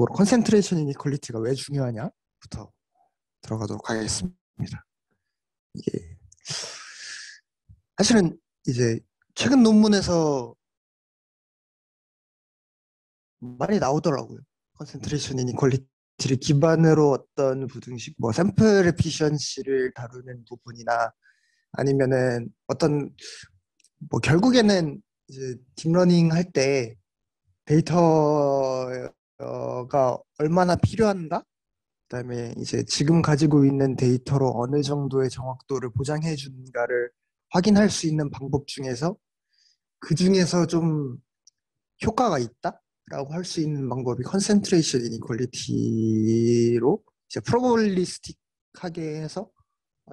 컨센트레이션 이니퀄리티가 왜 중요하냐부터 들어가도록 하겠습니다. 이게 사실은 이제 최근 논문에서 많이 나오더라고요. 컨센트레이션 이니퀄리티를 기반으로 어떤 부등식, 뭐 샘플 에피션시를 다루는 부분이나 아니면은 어떤 뭐 결국에는 이제 딥러닝 할 때 데이터가 얼마나 필요한가? 그다음에 이제 지금 가지고 있는 데이터로 어느 정도의 정확도를 보장해 준가를 확인할 수 있는 방법 중에서 그 중에서 좀 효과가 있다라고 할 수 있는 방법이 컨센트레이션 이니퀄리티로 이제 프로버빌리스틱하게 해서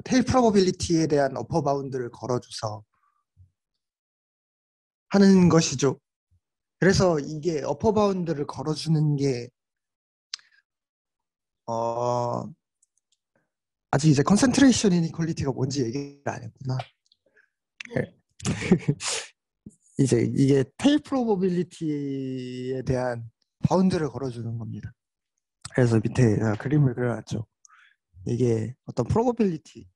테일 프로버빌리티에 대한 어퍼 바운드를 걸어줘서 하는 것이죠. 그래서 이게 어퍼 바운드를 걸어주는 게 아직 이제 컨센트레이션 이니퀄리티가 뭔지 얘기를 안 했구나. 이제 이게 테일 프로버빌리티에 대한 바운드를 걸어주는 겁니다. 그래서 밑에 그림을 그려놨죠. 이게 어떤 프로버빌리티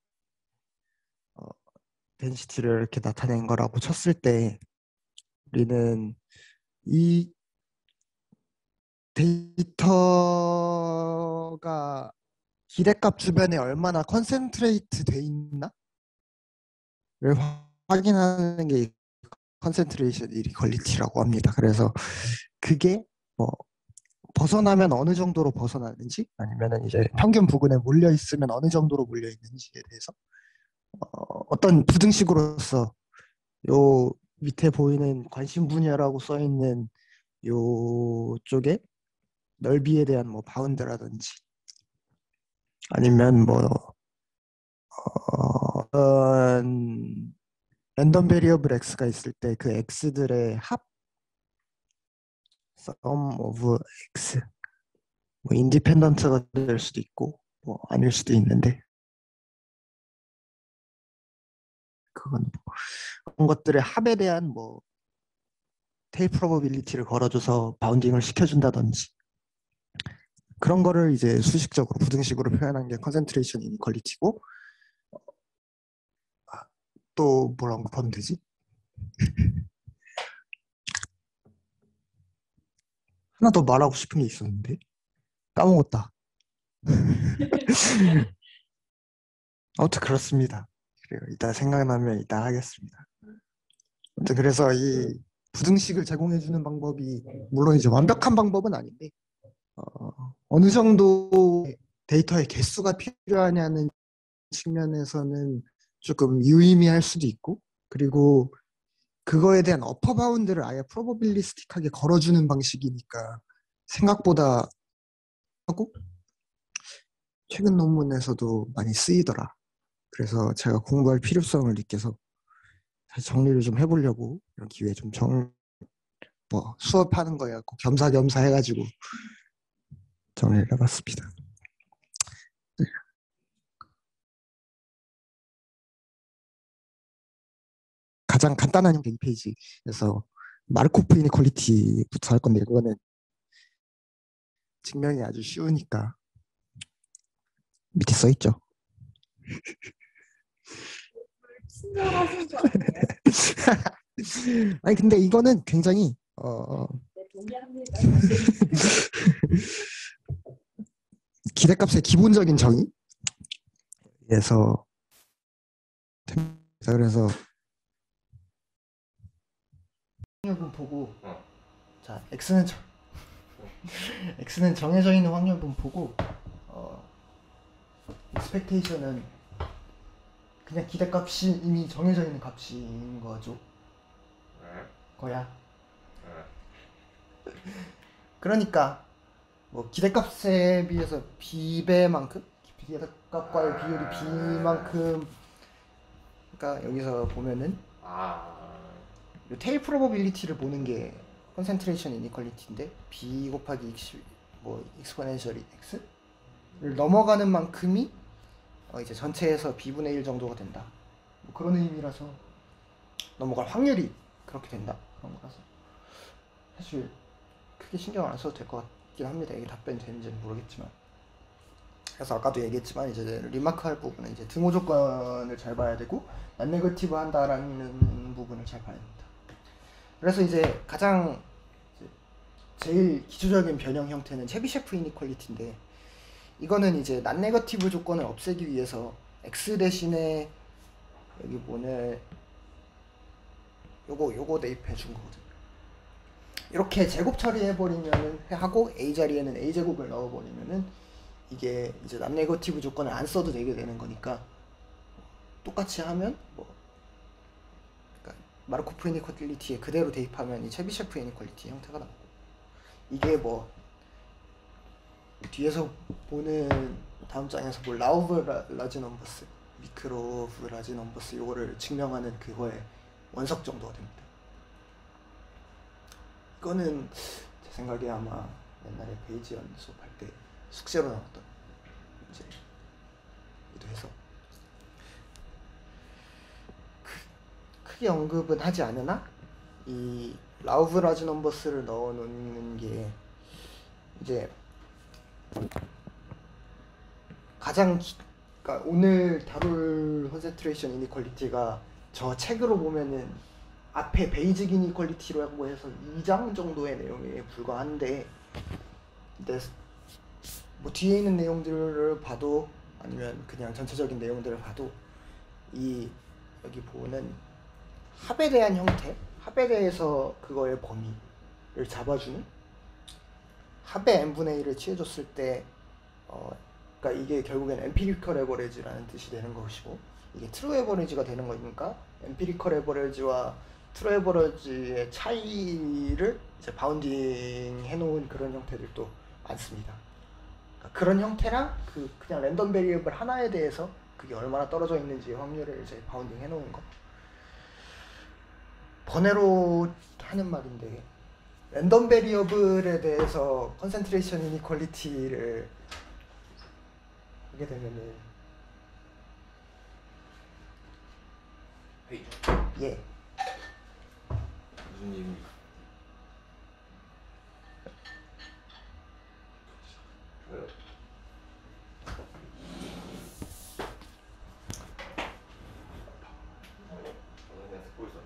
덴시티를 이렇게 나타낸 거라고 쳤을 때 우리는 이 데이터가 기대값 주변에 얼마나 컨센트레이트 돼 있나를 확인하는 게 컨센트레이션 이니퀄리티라고 합니다. 그래서 그게 뭐 벗어나면 어느 정도로 벗어나는지 아니면은 이제 평균 부근에 몰려 있으면 어느 정도로 몰려 있는지에 대해서 어떤 부등식으로서 요 밑에 보이는 관심 분야라고 써 있는 요 쪽에 넓이에 대한 뭐 바운드라든지 아니면 뭐 어떤 랜덤 베리어블 x가 있을 때 그 x들의 합 sum of x 뭐 인디펜던트가 될 수도 있고 뭐 아닐 수도 있는데 그건 뭐 그런 것들의 합에 대한 뭐 테일 프로버빌리티를 걸어줘서 바운딩을 시켜준다든지 그런 거를 이제 수식적으로 부등식으로 표현한 게 컨센트레이션 이니퀄리티고 또 뭐라고 보면 되지? 하나 더 말하고 싶은 게 있었는데 까먹었다. 아무튼 그렇습니다. 그래요. 이따 생각나면 이따 하겠습니다. 아무튼 그래서 이 부등식을 제공해주는 방법이 물론 이제 완벽한 방법은 아닌데 어느 정도 데이터의 개수가 필요하냐는 측면에서는 조금 유의미할 수도 있고 그리고 그거에 대한 어퍼 바운드를 아예 프로버빌리스틱하게 걸어주는 방식이니까 생각보다 하고 최근 논문에서도 많이 쓰이더라. 그래서 제가 공부할 필요성을 느껴서 다시 정리를 좀 해보려고 이런 기회에 좀 뭐 수업하는 거야 겸사겸사 해가지고 정리를 해봤습니다. 네. 가장 간단한 형태 2페이지에서 마르코프 이니퀄리티부터 할 건데 그거는 증명이 아주 쉬우니까 밑에 써 있죠. 아니 근데 이거는 굉장히 기대값의 기본적인 정의에서 그래서 확률분 보고 자 x는 정해져 있는 확률분 보고 expectation은 그냥 기대값이 이미 정해져 있는 값인 거죠. 거야. 그러니까 뭐 기대값에 비해서 b배만큼 기대값과의 비율이 b만큼 그러니까 여기서 보면은 테일 프로버빌리티를 보는 게 컨센트레이션 이니퀄리티인데 b 곱하기 뭐 익스포넨셜이 x를 넘어가는 만큼이 이제 전체에서 b분의 1 정도가 된다. 뭐 그런 의미라서 넘어갈 확률이 그렇게 된다. 그런 거라서 사실 크게 신경 안 써도 될 것 같긴 합니다. 이게 답변이 되는지는 모르겠지만. 그래서 아까도 얘기했지만 이제 리마크할 부분은 이제 등호 조건을 잘 봐야 되고 난 네거티브 한다라는 부분을 잘 봐야 됩니다. 그래서 이제 가장 제일 기초적인 변형 형태는 체비셰프 이니퀄리티인데, 이거는 이제 난 네거티브 조건을 없애기 위해서 x 대신에 여기 뭐네 요거 대입해 준 거거든요. 이렇게 제곱 처리해버리면은 하고 a 자리에는 a 제곱을 넣어버리면은 이게 이제 난 네거티브 조건을 안 써도 되게 되는 거니까, 똑같이 하면 뭐 그러니까 마르코프 이니퀄리티에 그대로 대입하면 이 체비셰프 이니퀄리티 형태가 나오고, 이게 뭐 뒤에서 보는 다음 장에서 뭐 라우브 라지 넘버스, 미크로브 라지 넘버스 요거를 증명하는 그거의 원석 정도가 됩니다. 이거는 제 생각에 아마 옛날에 베이지언 수업할 때 숙제로 나왔던 문제이기도 해서 크게 언급은 하지 않으나 이 라우브 라지 넘버스를 넣어 놓는 게 이제 가장 그러니까 오늘 다룰 컨센트레이션 이니퀄리티가 저 책으로 보면은 앞에 베이직 이니퀄리티라고 해서 2장 정도의 내용에 불과한데, 근데 뭐 뒤에 있는 내용들을 봐도 아니면 그냥 전체적인 내용들을 봐도 이 여기 보는 합에 대한 형태, 합에 대해서 그거의 범위를 잡아주는, 합의 n분의 1을 취해줬을 때 그러니까 이게 결국엔 엠피리컬 에버리지라는 뜻이 되는 것이고, 이게 트루 에버리지가 되는 거니까 엠피리컬 에버리지와 트루 에버리지의 차이를 이제 바운딩 해놓은 그런 형태들도 많습니다. 그러니까 그런 형태랑 그냥 랜덤 베리어블 하나에 대해서 그게 얼마나 떨어져 있는지 확률을 이제 바운딩 해놓은 거. 번외로 하는 말인데, 랜덤 베리어블에 대해서 컨센트레이션 이니퀄리티를 하게 되면은 회의죠? 예. 무슨 일입니까? 왜요? 그냥 듣고 있어.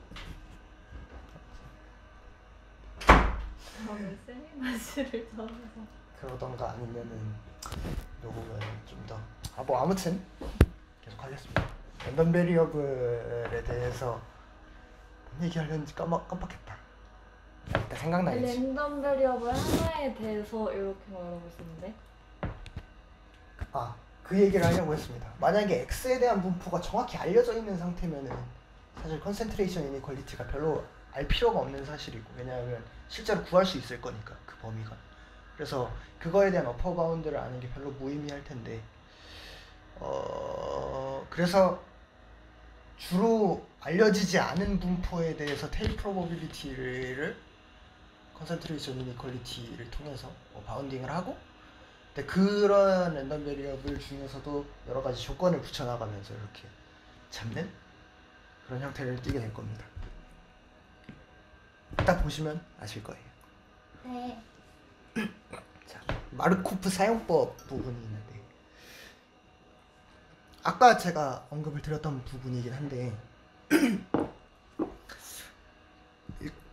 왜 세미나시를 잡아서 그러던가 아니면은 녹음을 좀 더 뭐 아무튼 계속 하겠습니다. 랜덤 베리어블에 대해서 뭔 얘기하려는지 깜빡했다. 일단 생각나겠지. 랜덤 베리어블 하나에 대해서 이렇게 말하고 있었는데, 그 얘기를 하려고 했습니다. 만약에 x에 대한 분포가 정확히 알려져 있는 상태면은 사실 컨센트레이션 이니퀄리티가 별로 알 필요가 없는 사실이고, 왜냐하면 실제로 구할 수 있을 거니까 그 범위가. 그래서 그거에 대한 어퍼 바운드를 아는 게 별로 무의미할 텐데, 그래서 주로 알려지지 않은 분포에 대해서 테일 프로버빌리티를 컨센트레이션 이니퀄리티를 통해서 바운딩을 하고, 근데 그런 랜덤 베리어블 중에서도 여러 가지 조건을 붙여나가면서 이렇게 잡는 그런 형태를 띠게 될 겁니다. 딱 보시면 아실 거예요. 네. 자, 마르코프 사용법 부분이 있는데, 아까 제가 언급을 드렸던 부분이긴 한데,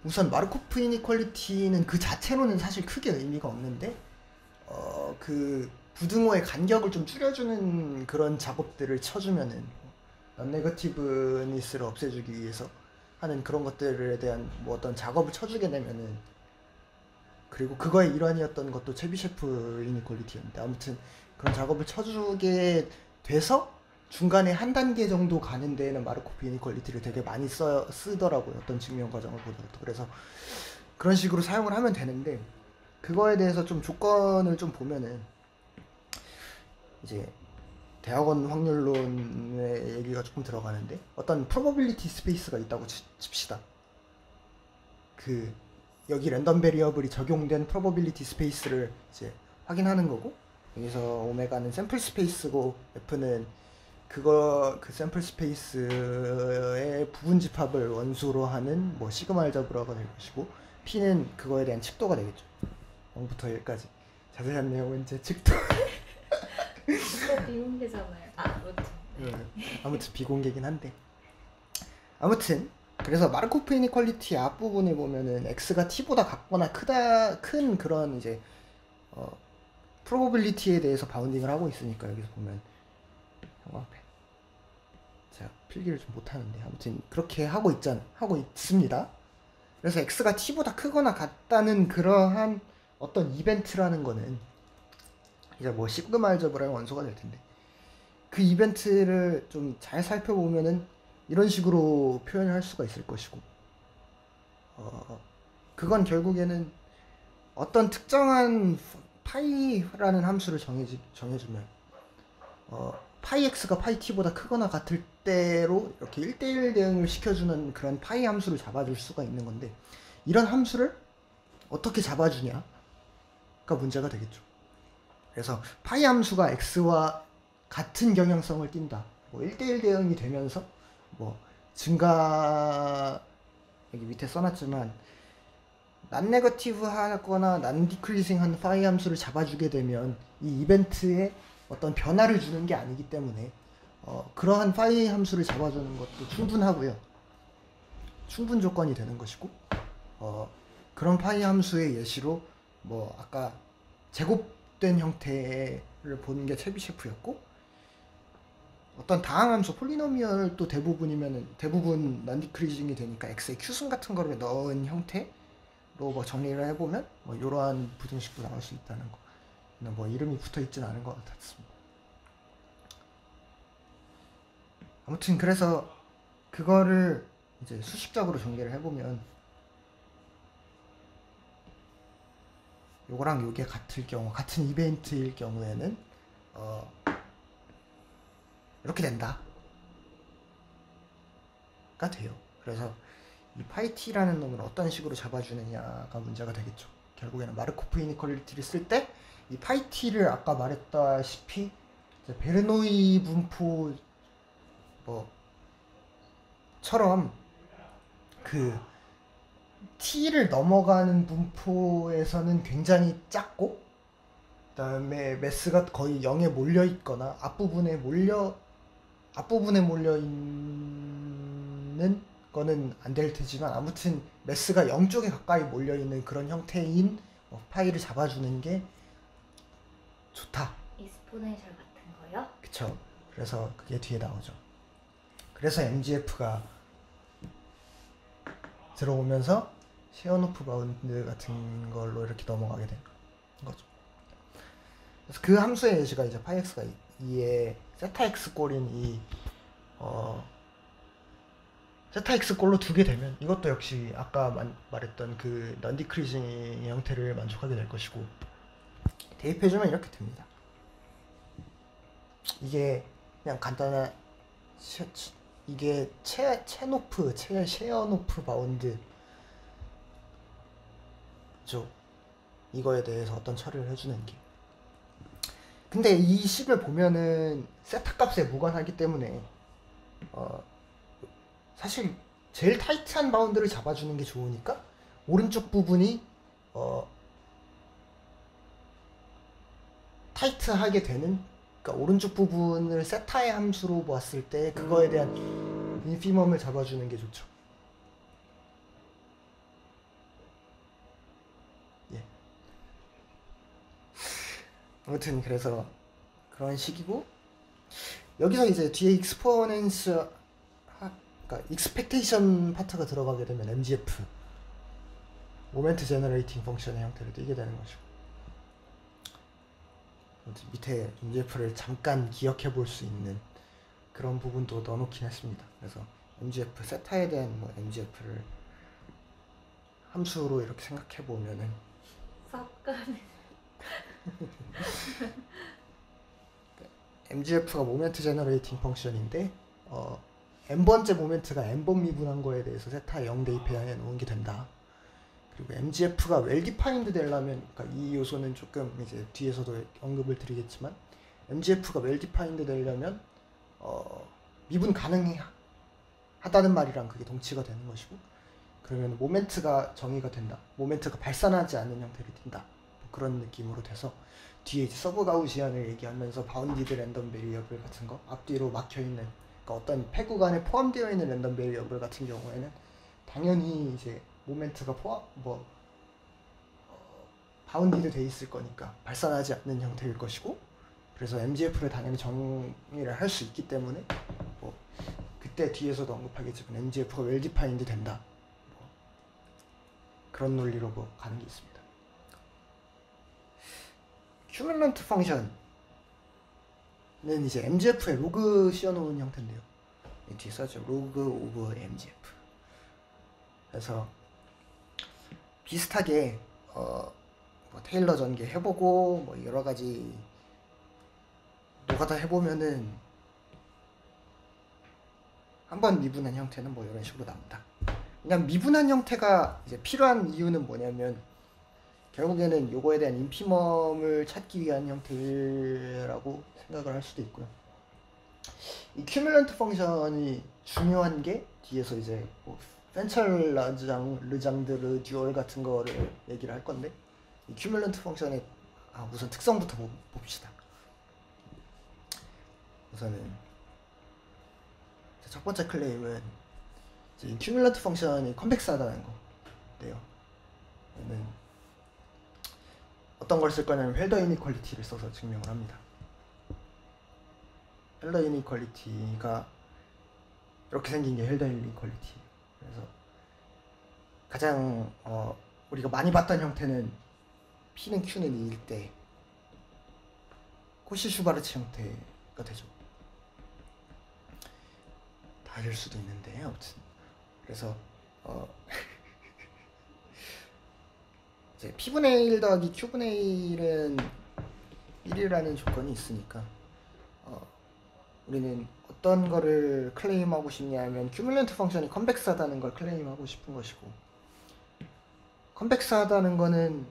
우선 마르코프 이니퀄리티는 그 자체로는 사실 크게 의미가 없는데, 그 부등호의 간격을 좀 줄여주는 그런 작업들을 쳐주면은, 넌 네거티브니스를 없애주기 위해서 하는 그런 것들에 대한 뭐 어떤 작업을 쳐주게 되면은, 그리고 그거의 일환이었던 것도 체비셰프 이니퀄리티였는데, 아무튼 그런 작업을 쳐주게 돼서 중간에 한 단계 정도 가는 데에는 마르코프 이니퀄리티를 되게 많이 쓰더라고요. 어떤 증명 과정을 보더라도. 그래서 그런 식으로 사용을 하면 되는데, 그거에 대해서 좀 조건을 좀 보면은 이제 대학원 확률론의 얘기가 조금 들어가는데, 어떤 프로버빌리티 스페이스가 있다고 칩시다. 여기 랜덤 베리어블이 적용된 프로버빌리티 스페이스를 이제 확인하는 거고, 여기서 오메가는 샘플 스페이스고 F는 그 샘플 스페이스의 부분 집합을 원수로 하는 뭐 시그마 알자브라가 될 것이고, P는 그거에 대한 칙도가 되겠죠. 0부터 1까지. 자세한 내용은 제 측도 이거 비공개잖아요. 아무튼. 아무튼 비공개긴 한데 아무튼 그래서 마르코프 이니퀄리티 앞부분을 보면은 x가 t보다 같거나 큰 그런 이제 프로버빌리티에 대해서 바운딩을 하고 있으니까 여기서 보면 형 앞에 제가 필기를 좀 못하는데 아무튼 그렇게 하고 있습니다. 그래서 x가 t보다 크거나 같다는 그러한 어떤 이벤트라는 거는 이제 뭐 시그마 알제브라의 원소가 될 텐데 그 이벤트를 좀 잘 살펴보면은 이런 식으로 표현을 할 수가 있을 것이고 그건 결국에는 어떤 특정한 파이라는 함수를 정해주면 파이 x가 파이 t보다 크거나 같을 때로 이렇게 1대1 대응을 시켜주는 그런 파이 함수를 잡아줄 수가 있는 건데 이런 함수를 어떻게 잡아주냐가 문제가 되겠죠. 그래서 파이 함수가 x와 같은 경향성을 띈다. 뭐 1대1 대응이 되면서 뭐 증가 여기 밑에 써놨지만 난 네거티브 하거나 난 디크리징 한 파이 함수를 잡아주게 되면 이 이벤트에 어떤 변화를 주는 게 아니기 때문에 그러한 파이 함수를 잡아주는 것도 충분하고요. 충분 조건이 되는 것이고 그런 파이 함수의 예시로 뭐 아까 제곱된 형태를 보는 게 체비셰프였고 어떤 다항함수 폴리노미얼도 대부분 난디크리징이 되니까 x의 큐승 같은 거를 넣은 형태로 뭐 정리를 해보면 뭐 이러한 부등식도 나올 수 있다는 거. 뭐 이름이 붙어 있진 않은 것 같았습니다. 아무튼 그래서 그거를 이제 수식적으로 전개를 해보면 요거랑 요게 같은 이벤트일 경우에는 이렇게 된다 가 돼요. 그래서 이 파이 t라는 놈을 어떤 식으로 잡아주느냐가 문제가 되겠죠. 결국에는 마르코프 이니퀄리티를 쓸 때 이 파이 t를 아까 말했다시피 베르노이 분포 처럼 그 t를 넘어가는 분포에서는 굉장히 작고 그다음에 매스가 거의 0에 몰려 있거나 앞부분에 몰려 있는 거는 안 될 테지만 아무튼 매스가 0쪽에 가까이 몰려 있는 그런 형태인 파이를 잡아주는 게 좋다. 익스포넨셜 같은 거요? 그쵸. 그래서 그게 뒤에 나오죠. 그래서 MGF가 들어오면서 셰어노프 바운드 같은 걸로 이렇게 넘어가게 된 거죠. 그래서 그 함수의 예시가 이제 파이x가 2에 세타 x 꼴인 이 세타 x 꼴로 두게 되면 이것도 역시 아까 말했던 그 넌디크리징 형태를 만족하게 될 것이고 대입해주면 이렇게 됩니다. 이게 그냥 간단한 이게 셰어노프 바운드 이거에 대해서 어떤 처리를 해주는 게 근데 이 식을 보면은 세타 값에 무관하기 때문에 사실 제일 타이트한 바운드를 잡아주는 게 좋으니까 오른쪽 부분이 타이트하게 되는 그러니까 오른쪽 부분을 세타의 함수로 보았을 때 그거에 대한 인피멈을 잡아주는 게 좋죠. 예. 아무튼 그래서 그런 식이고 여기서 이제 뒤에 익스포넨스 그러니까 익스펙테이션 파트가 들어가게 되면 MGF 모멘트 제너레이팅 펑션의 형태를 띠게 되는 거죠. 밑에 MGF를 잠깐 기억해 볼 수 있는 그런 부분도 넣어놓긴 했습니다. 그래서 MGF 세타에 대한 MGF를 함수로 이렇게 생각해 보면은 쌉가네. MGF가 모멘트 제너레이팅 펑션인데 n번째 모멘트가 n번 미분한 거에 대해서 세타 0 대입해 놓은 게 된다. 그리고 MGF가 웰 디파인드 되려면 그러니까 이 요소는 조금 이제 뒤에서도 언급을 드리겠지만 MGF가 웰 디파인드 되려면 미분 가능하다는 말이랑 그게 동치가 되는 것이고 그러면 모멘트가 정의가 된다. 모멘트가 발산하지 않는 형태를 띈다. 그런 느낌으로 돼서 뒤에 이제 서브 가우시안을 얘기하면서 바운디드 랜덤 베리어블 같은 거 앞뒤로 막혀 있는 그러니까 어떤 폐 구간에 포함되어 있는 랜덤 베리어블 같은 경우에는 당연히 이제 모멘트가 바운디드 돼 있을 거니까 발산하지 않는 형태일 것이고 그래서 MGF를 당연히 정의를 할 수 있기 때문에 뭐 그때 뒤에서도 언급하겠지만 MGF가 웰 디파인드 된다 뭐 그런 논리로 뭐 가는 게 있습니다. 큐뮬런트 펑션은 이제 MGF에 로그 씌워놓은 형태인데요. 이 뒤에 써죠. 로그 오브 MGF. 그래서 비슷하게 뭐 테일러 전개 해보고 뭐 여러 가지 노가다 해보면은 한번 미분한 형태는 뭐 이런 식으로 나온다. 그냥 미분한 형태가 이제 필요한 이유는 뭐냐면 결국에는 요거에 대한 인피멈을 찾기 위한 형태라고 생각을 할 수도 있고요. 이 큐뮬런트 펑션이 중요한 게 뒤에서 이제 뭐 펜철 르장드 듀얼 같은 거를 얘기를 할 건데 이 큐뮬런트 펑션의 우선 특성부터 봅시다. 우선은 첫 번째 클레임은 이 큐뮬런트 펑션이 컨벡스하다는 건데요. 얘는 어떤 걸 쓸 거냐면 헬더 이니퀄리티를 써서 증명을 합니다. 헬더 이니퀄리티가 이렇게 생긴 게 헬더 이니퀄리티. 그래서 가장 우리가 많이 봤던 형태는 P는 Q는 2일 때 코시-슈바르츠 형태가 되죠. 다를 수도 있는데 아무튼 그래서 이제 P분의 1 더하기 Q분의 1은 1이라는 조건이 있으니까 우리는 어떤 거를 클레임하고 싶냐면 큐뮬런트 펑션이 컨벡스하다는 걸 클레임하고 싶은 것이고 컨벡스하다는 거는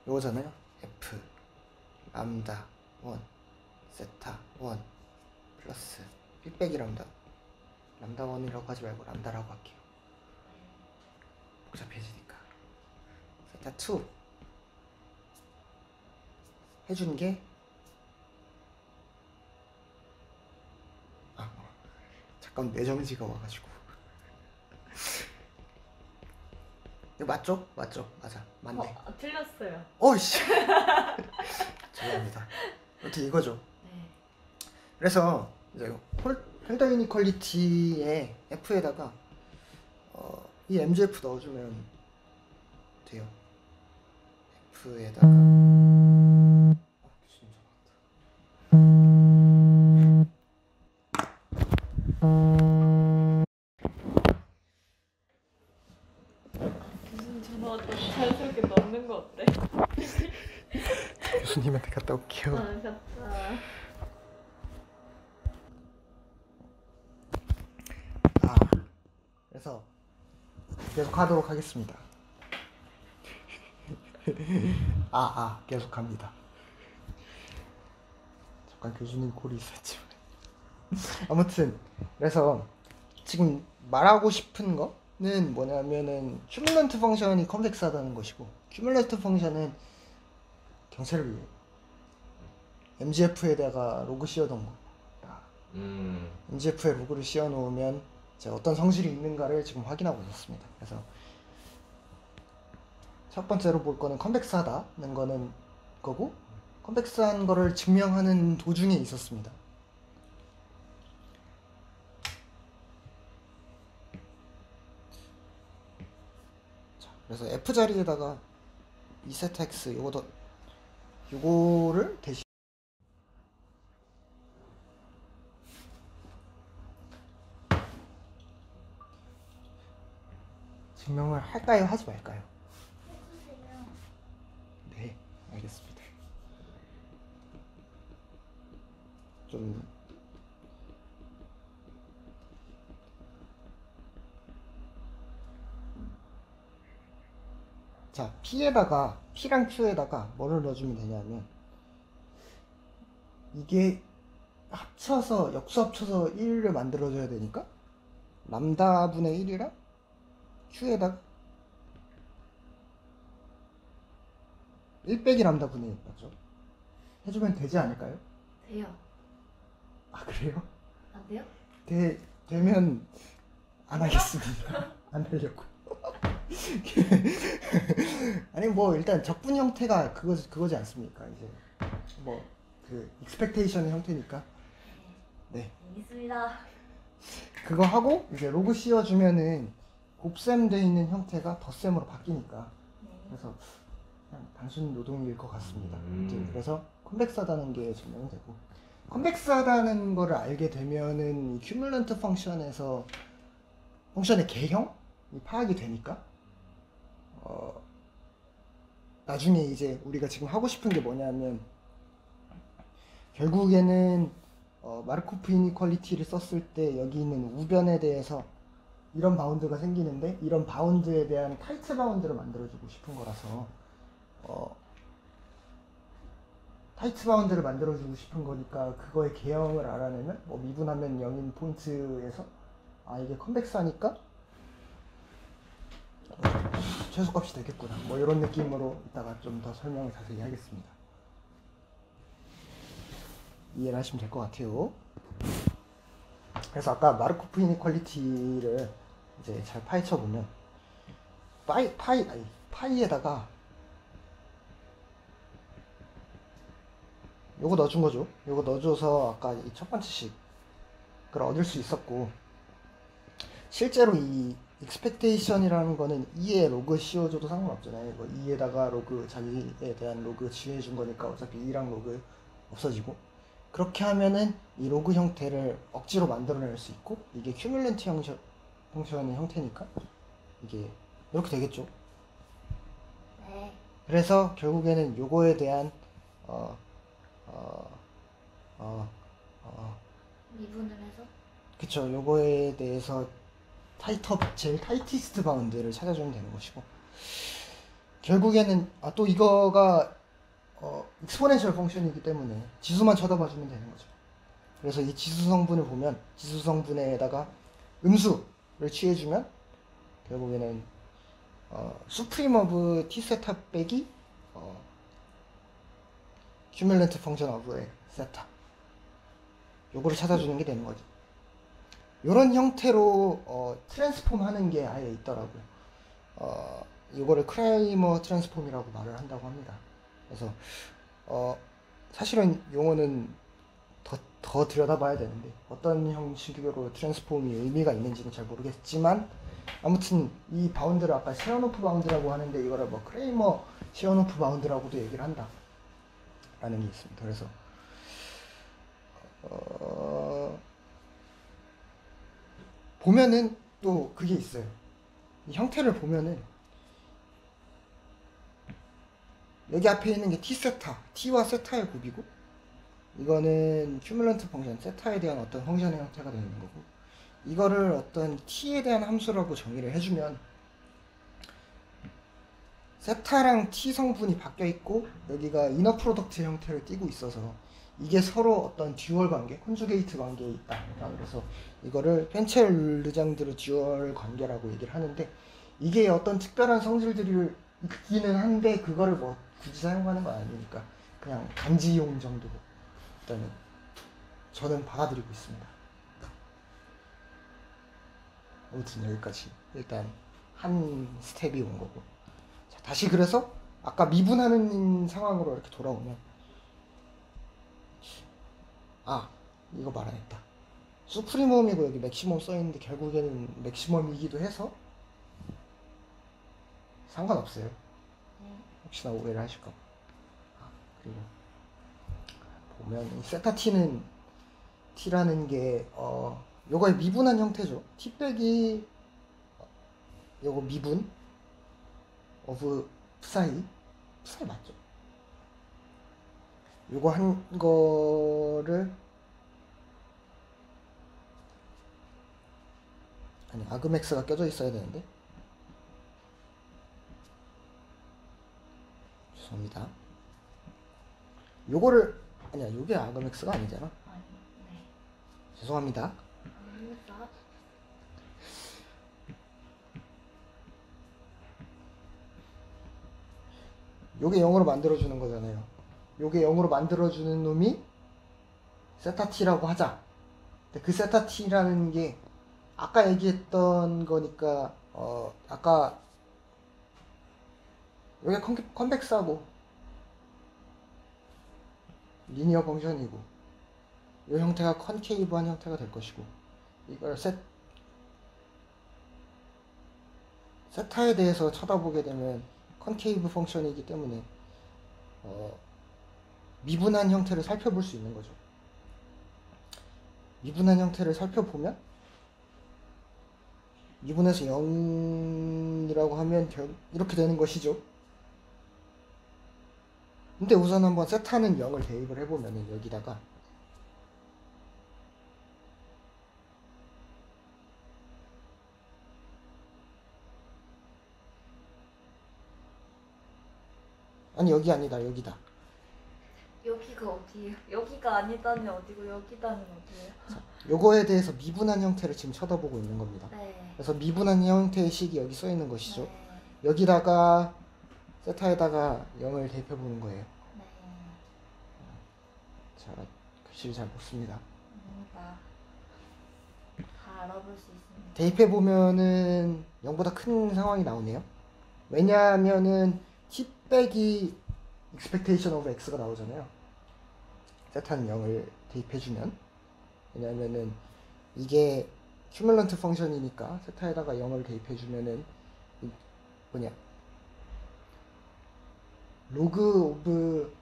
이거잖아요. F 람다 1 세타 1 플러스 빅백이 람다 1이라고 하지 말고 람다라고 할게요. 복잡해지니까 세타 2 해준 게 잠깐 내정지가 와가지고 이거 맞죠? 맞죠? 맞네. 틀렸어요. 어이씨 죄송합니다. 아무튼 이거죠. 네. 그래서 이제 헬더 이니퀄리티의 F에다가 이 MGF 넣어주면 돼요. F에다가 교수님 전화 왔다. 자연스럽게 넣는 거 어때? 교수님한테 갔다 올게요. 갔다. 그래서 계속 하도록 하겠습니다. 계속합니다. 잠깐 교수님 콜이 있었지만 아무튼 그래서 지금 말하고 싶은 거는 뭐냐면은 큐뮬런트 펑션이 컨벡스하다는 것이고 큐뮬런트 펑션은 경찰을 위해 MGF에다가 로그 씌워놓은 거. MGF에 로그를 씌워놓으면 이제 어떤 성질이 있는가를 지금 확인하고 있었습니다. 그래서 첫 번째로 볼 거는 컨벡스하다는 거는 거고 컨벡스한 거를 증명하는 도중에 있었습니다. 자, 그래서 F 자리에다가 2세타 X 요거를 대신 증명을 할까요? 하지 말까요? 해주세요. 네, 알겠습니다. 좀 자, P랑 Q에다가 뭐를 넣어주면 되냐면 이게 역수 합쳐서 1을 만들어줘야 되니까 람다분의 1이랑 Q에다가 1 빼기 람다 분의 1 맞죠? 해주면 되지 않을까요? 돼요. 아 그래요? 안 돼요? 되면 안 하겠습니다. 안 하려고. 아니 뭐 일단 적분 형태가 그거지 않습니까? 이제 뭐 그 익스펙테이션의 형태니까. 네. 알겠습니다. 그거 하고 이제 로그 씌워주면은 곱셈 돼 있는 형태가 덧셈으로 바뀌니까. 네. 그래서 그냥 단순 노동일 것 같습니다. 이제 그래서 컨벡스하다는 게 증명이 되고, 컨벡스하다는 거를 알게 되면은 이 큐뮬런트 펑션에서 펑션의 개형이 파악이 되니까 나중에 이제 우리가 지금 하고 싶은 게 뭐냐면 결국에는 마르코프 이니퀄리티를 썼을 때 여기 있는 우변에 대해서 이런 바운드가 생기는데 이런 바운드에 대한 타이트 바운드를 만들어주고 싶은 거라서 타이트 바운드를 만들어주고 싶은 거니까 그거의 개형을 알아내면 뭐 미분하면 0인 포인트에서 아 이게 컨벡스하니까 최소값이 되겠구나 뭐 이런 느낌으로 이따가 좀 더 설명을 자세히 하겠습니다. 이해를 하시면 될 것 같아요. 그래서 아까 마르코프 이니퀄리티를 이제 잘 파헤쳐 보면 파이에다가 요거 넣어준 거죠. 요거 넣어줘서 아까 이 첫 번째 식을 얻을 수 있었고, 실제로 이 expectation이라는 거는 2에 로그 씌워줘도 상관없잖아요. 이거 2에다가 로그 자기에 대한 로그 지휘해준 거니까 어차피 2랑 로그 없어지고, 그렇게 하면은 이 로그 형태를 억지로 만들어낼 수 있고, 이게 큐뮬런트 펑션의 형태니까 이게 이렇게 되겠죠. 네. 그래서 결국에는 요거에 대한 미분을 해서 그쵸, 요거에 대해서 제일 타이티스트 바운드를 찾아주면 되는 것이고, 결국에는 또 이거가 익스포넨셜 펑션이기 때문에 지수만 쳐다봐 주면 되는 거죠. 그래서 이 지수 성분을 보면 지수 성분에다가 음수를 취해주면 결국에는 수프림 오브 t 세타 빼기 큐뮬런트 펑션 오브의 세타, 요거를 찾아주는 게 되는 거죠. 요런 형태로 트랜스폼 하는 게 아예 있더라고요. 요거를 크라이머 트랜스폼이라고 말을 한다고 합니다. 그래서 사실은 용어는 더 들여다봐야 되는데 어떤 형식으로 트랜스폼이 의미가 있는지는 잘 모르겠지만, 아무튼 이 바운드를 아까 시어노프 바운드라고 하는데 이거를 뭐 크레이머 시어노프 바운드라고도 얘기를 한다 라는 게 있습니다. 그래서 보면은 또 그게 있어요. 이 형태를 보면은 여기 앞에 있는 게 t 세타, t와 세타의 곱이고, 이거는 큐뮬런트 펑션 세타에 대한 어떤 펑션의 형태가 되는 거고, 이거를 어떤 t에 대한 함수라고 정의를 해주면 세타랑 t 성분이 바뀌어 있고 여기가 이너 프로덕트 형태를 띠고 있어서 이게 서로 어떤 듀얼 관계, 콘주게이트 관계에 있다. 그래서 이거를 펜첼 르장드르 듀얼 관계라고 얘기를 하는데, 이게 어떤 특별한 성질들이 있기는 한데 그거를 뭐 굳이 사용하는 건 아니니까 그냥 감지용 정도로 일단은 저는 받아들이고 있습니다. 아무튼 여기까지 일단 한 스텝이 온 거고, 자, 다시 그래서 아까 미분하는 상황으로 이렇게 돌아오면 이거 말 안 했다. 수프리멈이고 여기 맥시멈 써있는데 결국에는 맥시멈이기도 해서 상관없어요. 혹시나 오해를 하실까 봐. 그리고 보면 이 세타 t는 t라는 게 요거의 미분한 형태죠. t 빼기 요거 미분 of psi 맞죠? 요거 한 거를 아그맥스가 껴져 있어야 되는데 죄송합니다. 요거를 요게 아그맥스가 아니잖아. 네. 죄송합니다. 아닙니다. 요게 0으로 만들어주는 거잖아요. 요게 0으로 만들어주는 놈이 세타 t라고 하자. 근데 그 세타 t라는 게 아까 얘기했던 거니까 아까 요게 컨벡스하고 리니어 펑션이고 요 형태가 컨케이브한 형태가 될 것이고 이걸 세타에 대해서 쳐다보게 되면 컨케이브 펑션이기 때문에 미분한 형태를 살펴볼 수 있는 거죠. 미분한 형태를 살펴보면 미분에서 0이라고 하면 이렇게 되는 것이죠. 근데 우선 한번 세타는 0을 대입을 해보면은 여기다가 아니 여기 아니다 여기다. 여기가 어디예요? 여기가 아니다는 어디고 여기다는 어디예요? 자, 요거에 대해서 미분한 형태를 지금 쳐다보고 있는 겁니다. 네. 그래서 미분한 형태의 식이 여기 써 있는 것이죠. 네. 여기다가 세타에다가 0을 대입해 보는 거예요. 네. 자, 글씨를 잘 못 씁니다. 뭔가 다 알아볼 수 있습니다. 대입해 보면은 0보다 큰 상황이 나오네요. 왜냐하면은 t 빼기 expectation of x가 나오잖아요. 세타는 0을 대입해 주면, 왜냐하면은 이게 큐뮬런트 펑션이니까 세타에다가 0을 대입해 주면은 뭐냐 로그 오브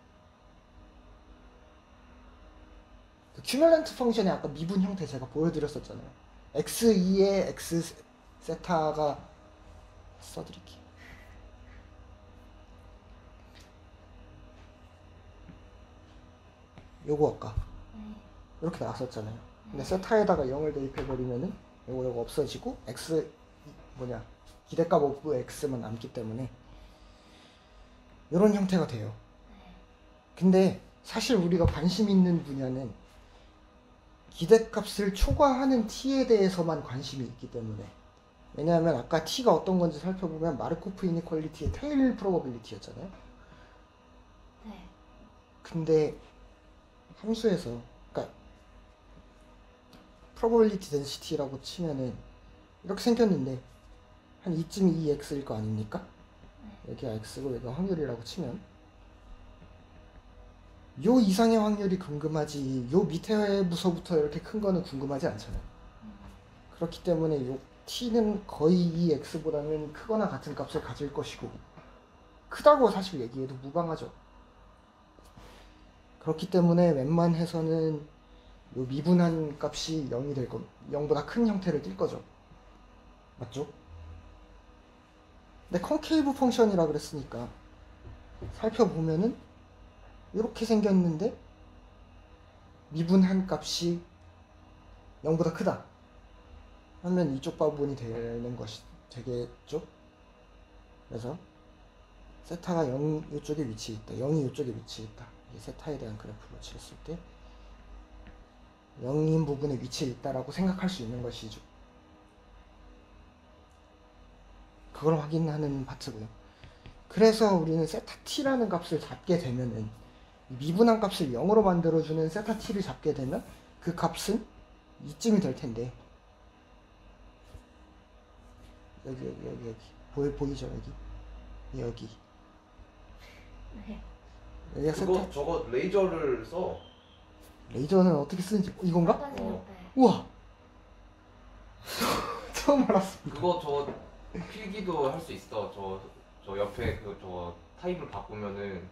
큐뮬런트 펑션의 아까 미분 형태 제가 보여드렸었잖아요. x2에 x 세타가 써드릴게요. 요거 아까 네. 이렇게 나왔었잖아요. 근데 세타에다가 0을 대입해버리면은 요거 없어지고 x 기대값 오브 x만 남기 때문에 이런 형태가 돼요. 근데 사실 우리가 관심 있는 분야는 기대값을 초과하는 t에 대해서만 관심이 있기 때문에, 왜냐하면 아까 t가 어떤 건지 살펴보면 마르코프 이니퀄리티의 테일 프로버빌리티였잖아요. 네. 근데 함수에서 그러니까 probability density라고 치면은 이렇게 생겼는데 한 이쯤이 이 x일 거 아닙니까? 여기가 x고 여기가 확률이라고 치면 요 이상의 확률이 궁금하지 요 밑에부서부터 이렇게 큰 거는 궁금하지 않잖아요. 그렇기 때문에 요 t는 거의 이 x보다는 크거나 같은 값을 가질 것이고, 크다고 사실 얘기해도 무방하죠. 그렇기 때문에 웬만해서는 요 미분한 값이 0이 될 거, 0보다 큰 형태를 띌 거죠. 맞죠? 근데 컨케이브 펑션이라 그랬으니까 살펴보면은 이렇게 생겼는데 미분한 값이 0보다 크다 하면 이쪽 부분이 되는 것이 되겠죠? 그래서 세타가 0 이쪽에 위치해 있다, 0이 이쪽에 위치해 있다. 이게 세타에 대한 그래프로 칠했을 때 0인 부분에 위치해 있다라고 생각할 수 있는 것이죠. 그걸 확인하는 파트고요. 그래서 우리는 세타 t라는 값을 잡게 되면은 미분한 값을 0으로 만들어주는 세타 t를 잡게 되면 그 값은 이쯤이 될 텐데, 여기 보이죠? 여기 네. 여기가 세타. 저거 레이저를 써. 레이저는 어떻게 쓰는지 이건가? 화장실 어. 옆에. 우와 처음 알았습니다. 그거 저 필기도 할 수 있어. 저 옆에 저 타입을 바꾸면은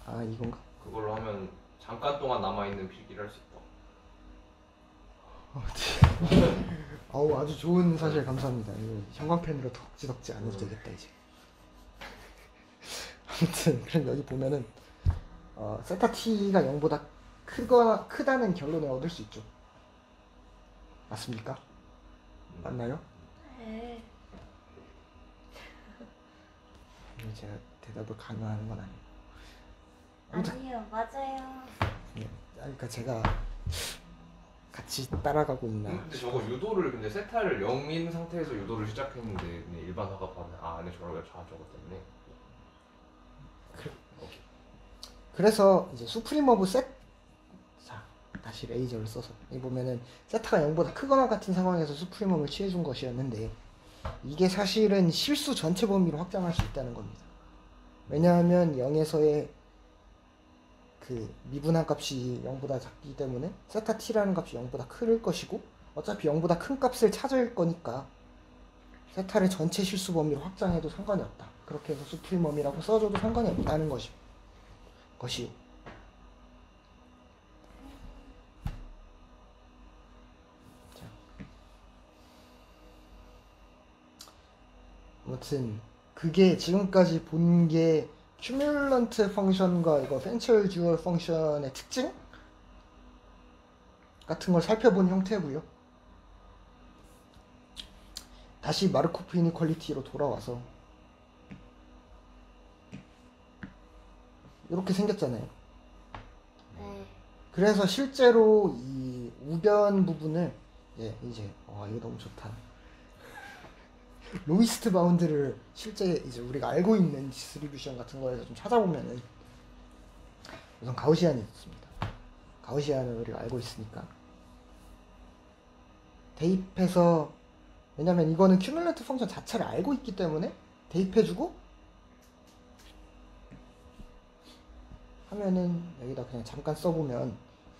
아 이건가? 그걸로 하면 잠깐 동안 남아 있는 필기를 할 수 있다. 아우 아주 좋은 사실 감사합니다. 이거 형광펜으로 덕지덕지 안 해도 되겠다 이제. 아무튼 그럼 여기 보면은 세타 t가 0보다 크다는 결론을 얻을 수 있죠. 맞습니까? 맞나요? 네. 제가 대답을 강요하는 건 아니에요. 아무튼 아니에요. 맞아요. 그러니까 제가 같이 따라가고 있나. 근데 저거 유도를 근데 세타를 0인 상태에서 유도를 시작했는데 그냥 일반 화가 받는 안에 저거 때문에. 그래서 이제 수프림 오브 셋, 자 다시 레이저를 써서 여기 보면은 세타가 0보다 크거나 같은 상황에서 수프리멈을 취해준 것이었는데 이게 사실은 실수 전체 범위로 확장할 수 있다는 겁니다. 왜냐하면 0에서의 그 미분한 값이 0보다 작기 때문에 세타 t라는 값이 0보다 클 것이고 어차피 0보다 큰 값을 찾을 거니까 세타를 전체 실수 범위로 확장해도 상관이 없다. 그렇게 해서 수프리멈이라고 써줘도 상관이 없다는 것이요. 자, 아무튼 그게 지금까지 본 게 큐뮬런트 펑션과 이거 펜츄얼 듀얼 펑션의 특징 같은 걸 살펴본 형태고요. 다시 마르코프 이니퀄리티로 돌아와서 이렇게 생겼잖아요. 네. 그래서 실제로 이 우변 부분을 이제 이거 너무 좋다. 로이스트 바운드를 실제 이제 우리가 알고 있는 디스트리뷰션 같은 거에서 좀 찾아보면은 우선 가우시안이 있습니다. 가우시안을 우리가 알고 있으니까 대입해서, 왜냐면 이거는 큐뮬러티브 펑션 자체를 알고 있기 때문에 대입해주고 하면은 여기다 그냥 잠깐 써보면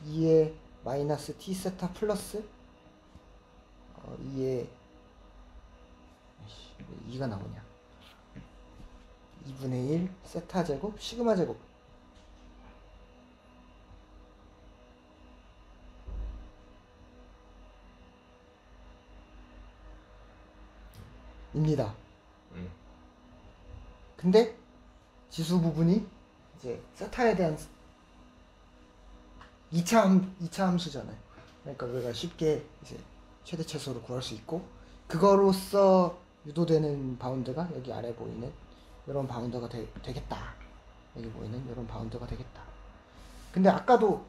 2의 마이너스 t 세타 플러스 2의 2가 나오냐 2분의 1 세타 제곱 시그마 제곱 입니다. 근데 지수 부분이 이제 세타에 대한 2차 함수잖아요. 그러니까 우리가 쉽게 이제 최대 최소를 구할 수 있고 그거로써 유도되는 바운드가 여기 아래 보이는 이런 바운드가 되겠다. 여기 보이는 이런 바운드가 되겠다. 근데 아까도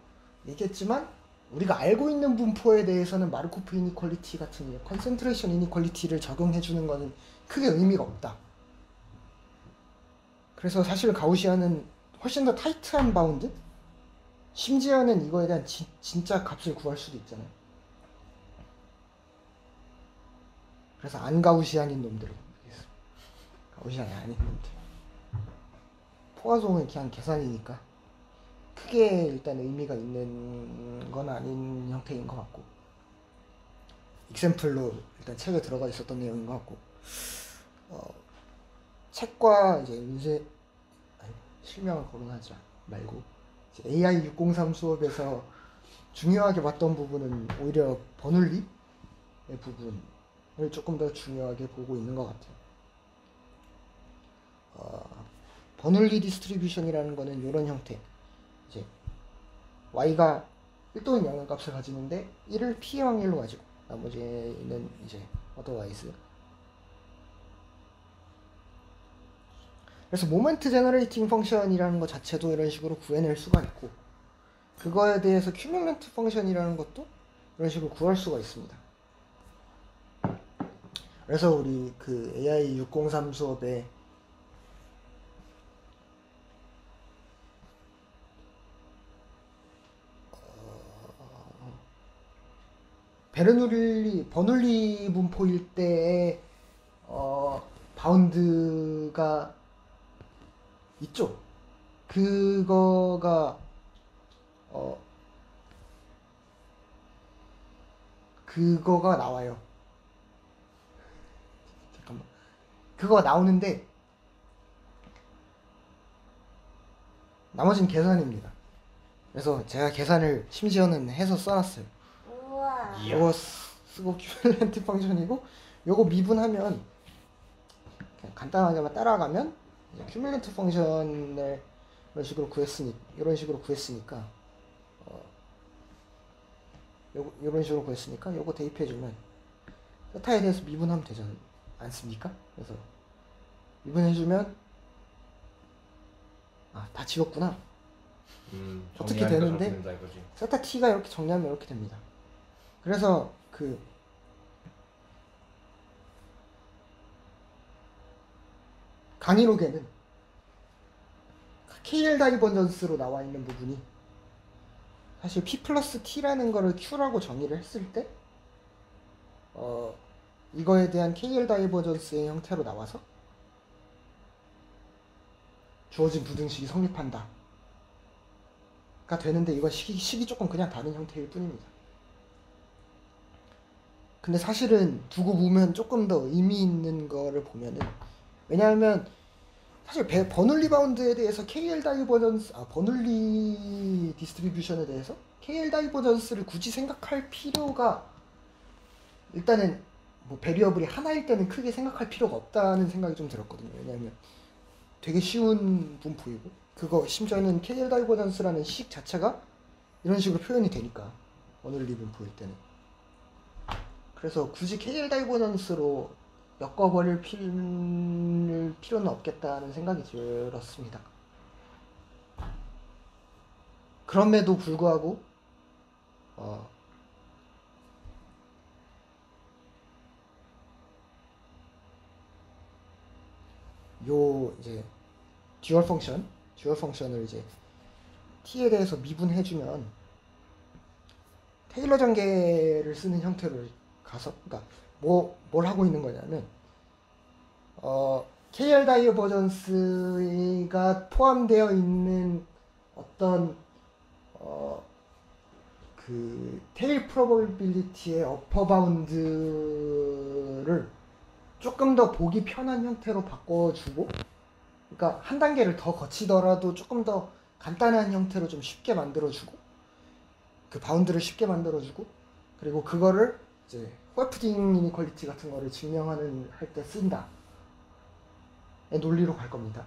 얘기했지만 우리가 알고 있는 분포에 대해서는 마르코프 이니퀄리티 같은 컨센트레이션 이니퀄리티를 적용해 주는 거는 크게 의미가 없다. 그래서 사실 가우시안은 훨씬 더 타이트한 바운드? 심지어는 이거에 대한 진짜 값을 구할 수도 있잖아요. 그래서 안 가우시안인 놈들을 가우시안이 아닌 놈들. 포화송은 그냥 계산이니까 크게 일단 의미가 있는 건 아닌 형태인 것 같고 익샘플로 일단 책에 들어가 있었던 내용인 것 같고 책과 이제 실명을 거론하지 말고 AI 603 수업에서 중요하게 봤던 부분은 오히려 버눌리의 부분을 조금 더 중요하게 보고 있는 것 같아요. 버눌리 디스트리뷰션이라는 거는 이런 형태. 이제 y가 1또는 0의 값을 가지는데 1을 p의 확률로 가지고 나머지는 이제 otherwise. 그래서 모멘트 제너레이팅 펑션이라는 것 자체도 이런 식으로 구해낼 수가 있고 그거에 대해서 큐뮬런트 펑션이라는 것도 이런 식으로 구할 수가 있습니다. 그래서 우리 그 AI 603 수업에 버눌리 분포일 때의 바운드가 있죠. 그거가 나와요. 잠깐만. 그거가 나오는데 나머지는 계산입니다. 그래서 제가 계산을 심지어는 해서 써놨어요. 우와. 이거 쓰고 큐뮬런트 펑션이고 요거 미분하면 그냥 간단하게만 따라가면 큐뮬런트 펑션을 이런 식으로 구했으니까 이런 식으로 구했으니까 요거 대입해주면 세타에 대해서 미분하면 되지 않습니까? 그래서 미분해주면 다 지웠구나. 어떻게 되는데 세타 t가 이렇게 정리하면 이렇게 됩니다. 그래서 그 강의록에는 KL 다이버전스로 나와 있는 부분이 사실 P 플러스 T라는 거를 Q라고 정의를 했을 때 이거에 대한 KL 다이버전스의 형태로 나와서 주어진 부등식이 성립한다 가 되는데, 이건 식이 조금 그냥 다른 형태일 뿐입니다. 근데 사실은 두고 보면 조금 더 의미 있는 거를 보면은, 왜냐하면 사실 버눌리 바운드에 대해서 KL 다이버전스, 버눌리 디스트리뷰션에 대해서 KL 다이버전스를 굳이 생각할 필요가, 일단은 뭐 베리어블이 하나일 때는 크게 생각할 필요가 없다는 생각이 좀 들었거든요. 왜냐하면 되게 쉬운 분포이고, 그거 심지어는 KL 다이버전스라는 식 자체가 이런 식으로 표현이 되니까, 버눌리 분포일 때는. 그래서 굳이 KL 다이버전스로 엮어버릴 필요는 없겠다는 생각이 들었습니다. 그럼에도 불구하고 요 이제 듀얼 펑션을 이제 t에 대해서 미분해주면 테일러 전개를 쓰는 형태로 가서, 그러니까 뭘 하고 있는 거냐면 KL 다이버전스가 포함되어 있는 어떤 그 테일 프로버빌리티의 어퍼 바운드를 조금 더 보기 편한 형태로 바꿔주고, 그러니까 한 단계를 더 거치더라도 조금 더 간단한 형태로 좀 쉽게 만들어주고, 그 바운드를 쉽게 만들어주고, 그리고 그거를 이제 호프딩 이니퀄리티 같은 거를 증명하는 할 때 쓴다 의 논리로 갈 겁니다.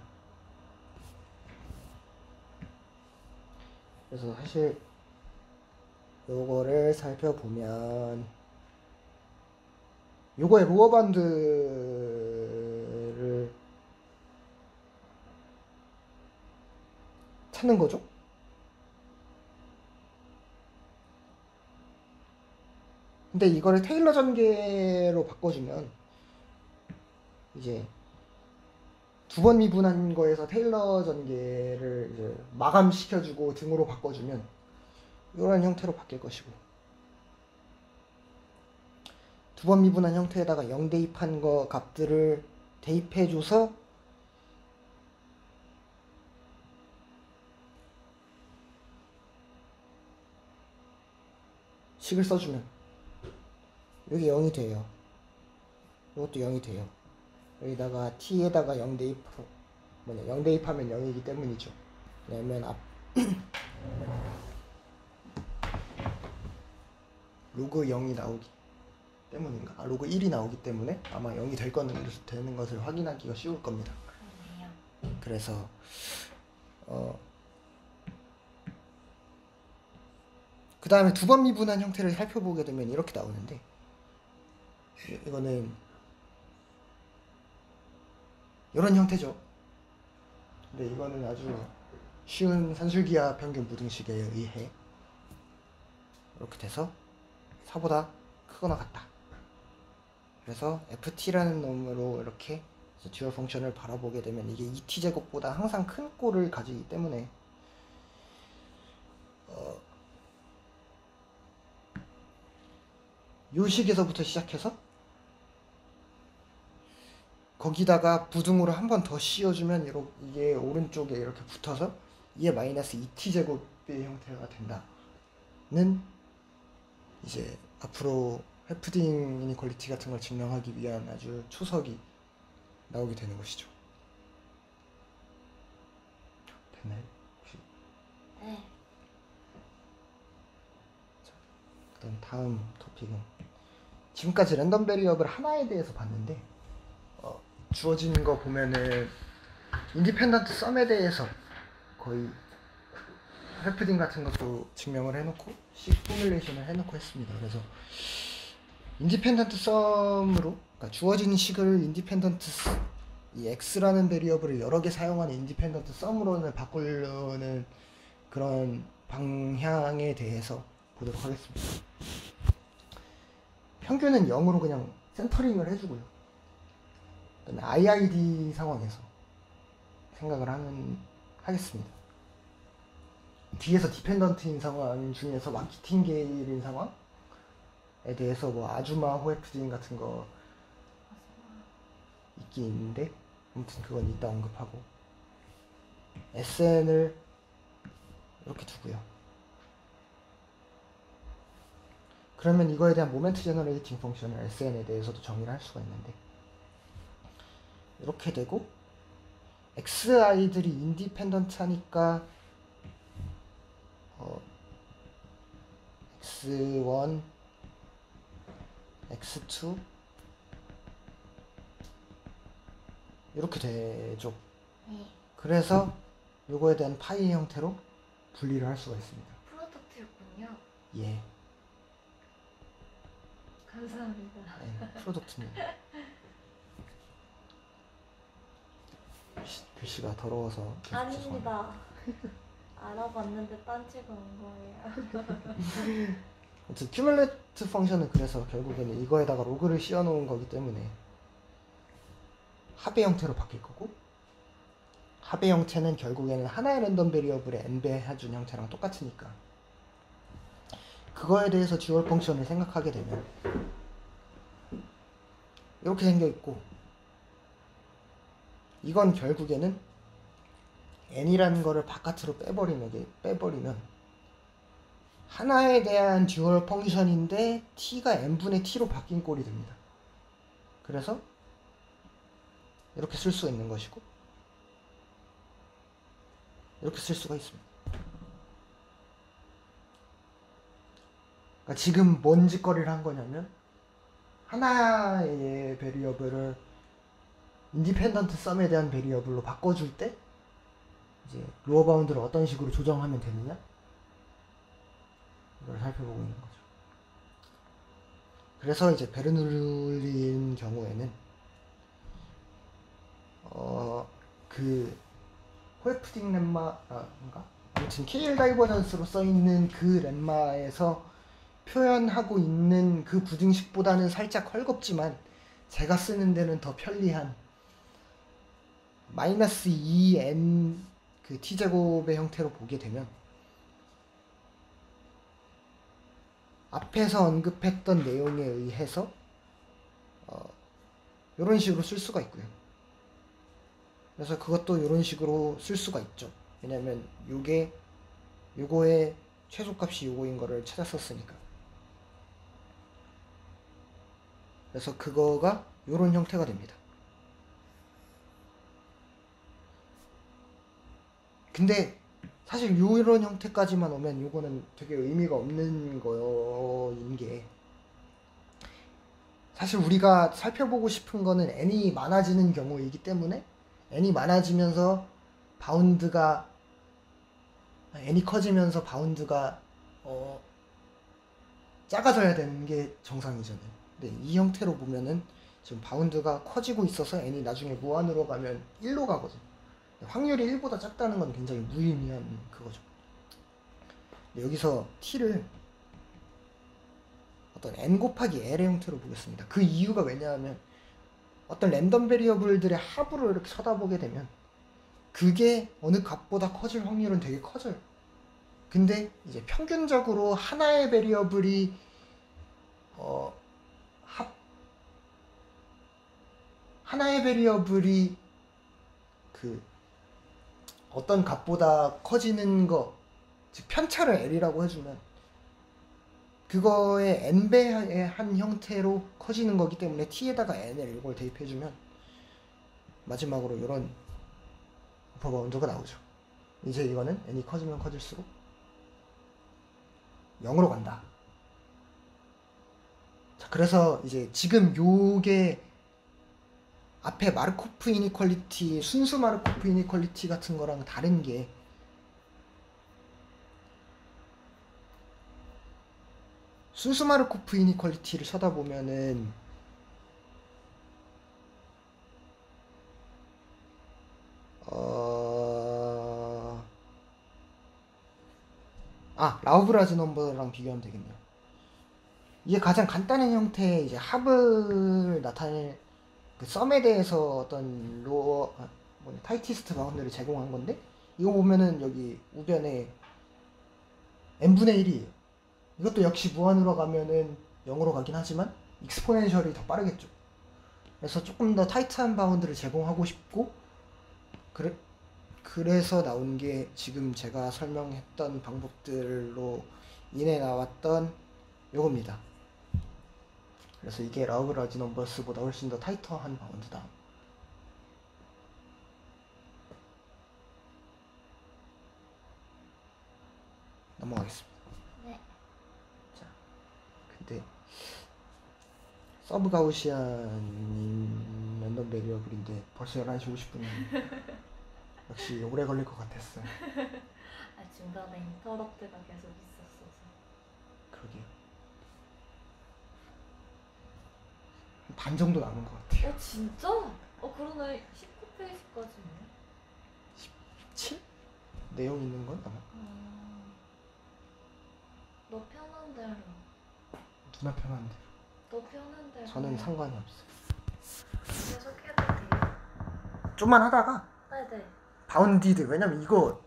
그래서 사실 요거를 살펴보면 요거의 로어 바운드를 찾는 거죠. 근데 이거를 테일러 전개로 바꿔주면 이제 두 번 미분한 거에서 테일러 전개를 이제 마감시켜주고 등으로 바꿔주면 이런 형태로 바뀔 것이고, 두 번 미분한 형태에다가 0 대입한 거 값들을 대입해줘서 식을 써주면 여기 0이 돼요. 이것도 0이 돼요. 여기다가 t에다가 0 대입, 0 대입하면 0이기 때문이죠. 왜냐면 로그 0이 나오기 때문인가? 로그 1이 나오기 때문에 아마 0이 되는 것을 확인하기가 쉬울 겁니다. 그러네요. 그래서 그 다음에 두 번 미분한 형태를 살펴보게 되면 이렇게 나오는데, 이거는 이런 형태죠. 근데 이거는 아주 쉬운 산술기하 평균 무등식에 의해 이렇게 돼서 4보다 크거나 같다. 그래서 ft라는 놈으로 이렇게 듀얼 펑션을 바라보게 되면 이게 2t제곱보다 항상 큰 꼴을 가지기 때문에 요 식에서부터 시작해서 거기다가 부등으로 한 번 더 씌워주면 이게 오른쪽에 이렇게 붙어서 2의 마이너스 2t제곱의 형태가 된다는, 이제 앞으로 해프딩 이니퀄리티 같은 걸 증명하기 위한 아주 초석이 나오게 되는 것이죠. 됐나요? 혹시? 네. 그다음 다음 토픽은, 지금까지 랜덤 베리어블 하나에 대해서 봤는데 주어진 거 보면은 인디펜던트 썸에 대해서 거의 해프딩 같은 것도 증명을 해놓고 식 포뮬레이션을 해놓고 했습니다. 그래서 인디펜던트 썸으로, 그러니까 주어진 식을 인디펜던트 이 x라는 베리어블을 여러 개 사용하는 인디펜던트 썸으로는 바꾸려는 그런 방향에 대해서 보도록 하겠습니다. 평균은 0으로 그냥 센터링을 해주고요. IID 상황에서 생각을 하는 하겠습니다. 뒤에서 디펜던트인 상황 중에서 마키팅게일인 상황에 대해서 뭐 아주마 호에프진 같은 거 있긴 있는데 아무튼 그건 이따 언급하고 SN을 이렇게 두고요. 그러면 이거에 대한 모멘트 제너레이팅 펑션을 SN에 대해서도 정의를 할 수가 있는데 이렇게 되고 XI들이 인디펜던트 하니까 X1, X2 이렇게 되죠. 네. 그래서 요거에 대한 파이 형태로 분리를 할 수가 있습니다. 프로덕트였군요. 예, 감사합니다. 프로덕트입니다. 글씨가 더러워서 계속 아닙니다. 알아봤는데 딴지가 온 거예요. 아무튼 큐뮬레이트 펑션은 그래서 결국에는 이거에다가 로그를 씌워 놓은 거기 때문에 합의 형태로 바뀔 거고 합의 형태는 결국에는 하나의 랜덤 베리어블에 n배 해준 형태랑 똑같으니까 그거에 대해서 듀얼 펑션을 생각하게 되면 이렇게 생겨 있고 이건 결국에는 n이라는 거를 바깥으로 빼버리면 하나에 대한 듀얼 펑션인데 t가 n분의 t로 바뀐 꼴이 됩니다. 그래서 이렇게 쓸 수 있는 것이고 이렇게 쓸 수가 있습니다. 그러니까 지금 뭔 짓거리를 한 거냐면 하나의 베리어블을 인디펜던트 썸에 대한 베리어블로 바꿔줄 때 이제 로어 바운드를 어떤 식으로 조정하면 되느냐 이걸 살펴보고 있는 거죠. 그래서 이제 베르놀린 경우에는 그 호에프딩 렘마인가? 아무튼 KL 다이버전스로 써있는 그 렘마에서 표현하고 있는 그 부등식보다는 살짝 헐겁지만 제가 쓰는 데는 더 편리한 마이너스 2n 그 t제곱의 형태로 보게 되면 앞에서 언급했던 내용에 의해서 이런 식으로 쓸 수가 있고요. 그래서 그것도 이런 식으로 쓸 수가 있죠. 왜냐면 요거의 최소값이 요거인 거를 찾았었으니까. 그래서 그거가 요런 형태가 됩니다. 근데 사실 요런 형태까지만 오면 요거는 되게 의미가 없는 거인 게 사실 우리가 살펴보고 싶은 거는 n이 많아지는 경우이기 때문에 n이 많아지면서 바운드가 n이 커지면서 바운드가 작아져야 되는 게 정상이잖아요. 근데 이 형태로 보면은 지금 바운드가 커지고 있어서 n이 나중에 무한으로 가면 1로 가거든. 확률이 1보다 작다는 건 굉장히 무의미한 그거죠. 근데 여기서 t를 어떤 n 곱하기 l의 형태로 보겠습니다. 그 이유가 왜냐하면 어떤 랜덤 베리어블들의 합으로 이렇게 쳐다보게 되면 그게 어느 값보다 커질 확률은 되게 커져요. 근데 이제 평균적으로 하나의 베리어블이 하나의 베리어블이 그 어떤 값보다 커지는 거, 즉 편차를 L이라고 해주면 그거의 n배의 한 형태로 커지는 거기 때문에 t에다가 n을 이걸 대입해주면 마지막으로 이런 어퍼 바운드가 나오죠. 이제 이거는 n이 커지면 커질수록 0으로 간다. 자, 그래서 이제 지금 요게 앞에 마르코프 이니퀄리티, 순수 마르코프 이니퀄리티 같은 거랑 다른 게 순수 마르코프 이니퀄리티를 쳐다보면은 라우브라즈 넘버랑 비교하면 되겠네요. 이게 가장 간단한 형태의 이제 합을 나타낼 그 썸에 대해서 어떤 타이티스트 바운드를 제공한 건데 이거 보면은 여기 우변에 n분의 1이에요. 이것도 역시 무한으로 가면은 0으로 가긴 하지만 익스포넨셜이 더 빠르겠죠. 그래서 조금 더 타이트한 바운드를 제공하고 싶고 그래서 나온 게 지금 제가 설명했던 방법들로 인해 나왔던 요겁니다. 그래서 이게 라그라지 넘버스보다 훨씬 더 타이터한 바운드다. 넘어가겠습니다. 네. 자, 근데 서브 가우시안님 랜덤 베리어블인데 벌써 11시 50분이에요. 역시 오래 걸릴 것 같았어요. 아, 중간에 인터럽트가 계속 있었어서. 그러게요. 반 정도 남은 것 같아요. 진짜? 그러네. 19페이지까지네. 7? 내용 있는 건 아마 너 편한 대로. 누나 편한데 너 편한 대로. 저는 상관이 없어요. 계속 해도 돼요. 좀만 하다가 네네. 바운디드, 왜냐면 이거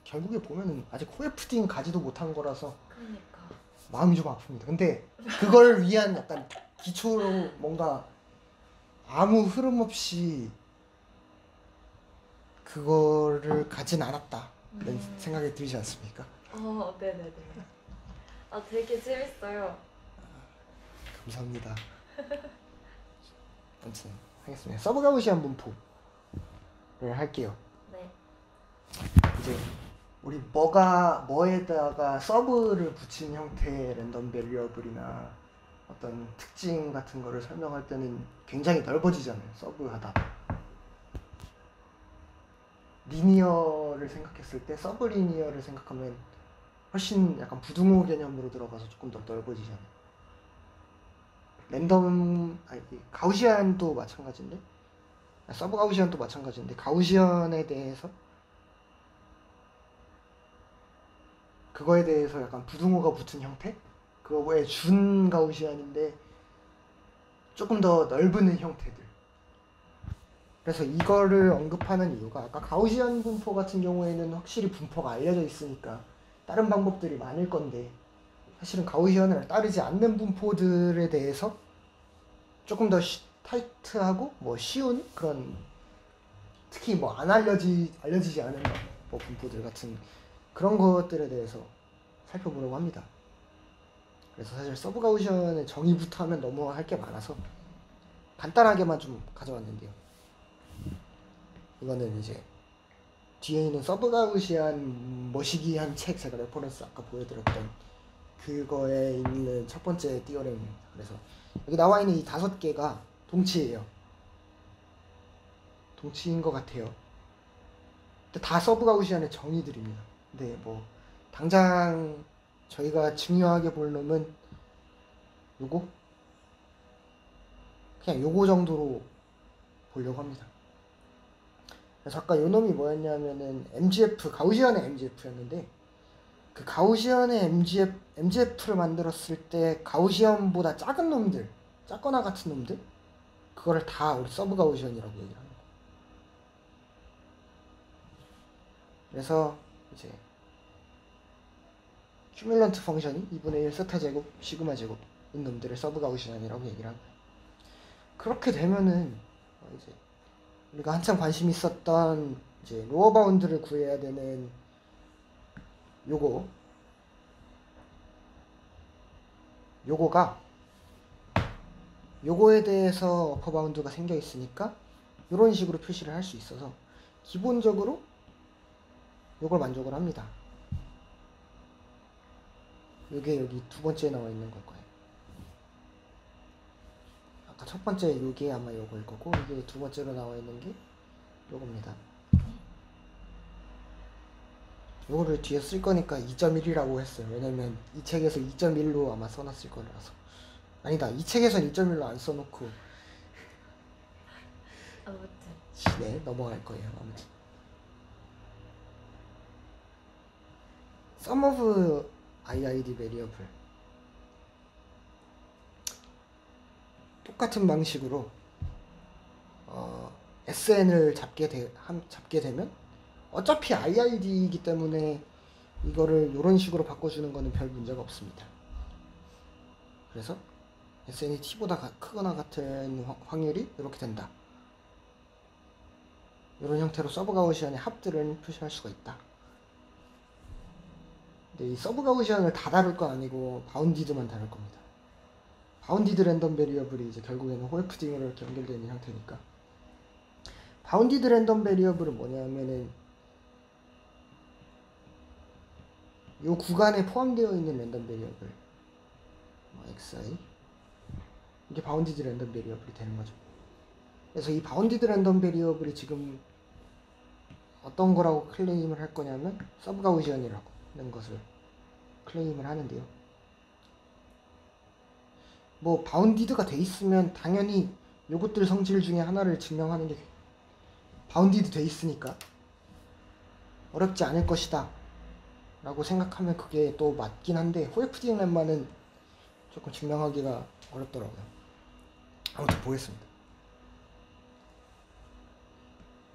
결국에 보면은 아직 코에프딩 가지도 못한 거라서 그러니까. 마음이 좀 아픕니다. 근데 그걸 위한 약간 기초로 뭔가 아무 흐름 없이 그거를 가진 않았다는 생각이 들지 않습니까? 네네네. 되게 재밌어요. 감사합니다. 아무튼 하겠습니다. 서브가우시안 분포를 할게요. 네. 이제 우리 뭐에다가 서브를 붙인 형태의 랜덤 베리어블이나 어떤 특징 같은 거를 설명할 때는 굉장히 넓어지잖아요. 서브하다. 리니어를 생각했을 때 서브 리니어를 생각하면 훨씬 약간 부등호 개념으로 들어가서 조금 더 넓어지잖아요. 가우시안도 마찬가지인데, 서브 가우시안도 마찬가지인데, 가우시안에 대해서 그거에 대해서 약간 부등호가 붙은 형태? 그거에 준 가우시안인데 조금 더 넓은 형태들. 그래서 이거를 언급하는 이유가, 아까 가우시안 분포 같은 경우에는 확실히 분포가 알려져 있으니까 다른 방법들이 많을 건데, 사실은 가우시안을 따르지 않는 분포들에 대해서 조금 더 타이트하고 쉬운 그런, 특히 안 알려지지 않은 분포들 같은 그런 것들에 대해서 살펴보려고 합니다. 그래서 사실 서브 가우시안의 정의부터 하면 너무 할 게 많아서 간단하게만 좀 가져왔는데요. 이거는 이제 뒤에 있는 서브 가우시안 머시기한 책, 제가 레퍼런스 아까 보여드렸던 그거에 있는 첫 번째 띠어렘입니다. 그래서 여기 나와 있는 이 5개가 동치예요. 동치인 것 같아요. 근데 다 서브 가우시안의 정의들입니다. 근데 당장 저희가 중요하게 볼 놈은 그냥 요거 정도로 보려고 합니다. 그래서 아까 요 놈이 뭐였냐면은 MGF, 가우시안의 MGF였는데, 그 가우시안의 MGF를 만들었을 때 가우시안보다 작은 놈들, 작거나 같은 놈들, 그거를 다 우리 서브 가우시안이라고 얘기를 합니다. 그래서 이제 큐뮬런트 펑션이 2분의 1 세타 제곱, 시그마 제곱인 놈들을 서브 가우시안이라고 얘기를 합니다. 그렇게 되면은 이제 우리가 한참 관심 있었던 이제 로어 바운드를 구해야 되는 요거에 대해서 어퍼 바운드가 생겨 있으니까 이런 식으로 표시를 할 수 있어서 기본적으로 요걸 만족을 합니다. 요게 여기 두 번째에 나와 있는 걸 거예요. 아까 첫 번째 요게 아마 요거일 거고, 이게 두 번째로 나와 있는 게 요겁니다. 요거를 뒤에 쓸 거니까 2.1이라고 했어요. 왜냐면 이 책에서 2.1로 아마 써놨을 거라서. 아니다, 이 책에선 2.1로 안 써놓고 아무튼. 네, 넘어갈 거예요. 아무튼 Sum of IID variable, 똑같은 방식으로 SN을 잡게 되면 어차피 IID이기 때문에 이거를 이런 식으로 바꿔주는 거는 별 문제가 없습니다. 그래서 SN이 T보다 크거나 같은 확률이 이렇게 된다. 이런 형태로 서브가우시안의 합들을 표시할 수가 있다. 근데 이 서브가우시안을 다 다룰 건 아니고 바운디드만 다룰 겁니다. 바운디드 랜덤 베리어블이 이제 결국에는 호에프딩으로 이렇게 연결되어 있는 형태니까. 바운디드 랜덤 베리어블은 뭐냐면은 이 구간에 포함되어 있는 랜덤 베리어블 xi 이게 바운디드 랜덤 베리어블이 되는 거죠. 그래서 이 바운디드 랜덤 베리어블이 지금 어떤 거라고 클레임을 할 거냐면 서브가우시안이라고 하는 것을 클레임을 하는데요. 뭐 바운디드가 돼 있으면 당연히 요것들 성질 중에 하나를 증명하는 게 바운디드 돼 있으니까 어렵지 않을 것이다 라고 생각하면 그게 또 맞긴 한데 호에프딩 렘마는 조금 증명하기가 어렵더라고요. 아무튼 보겠습니다.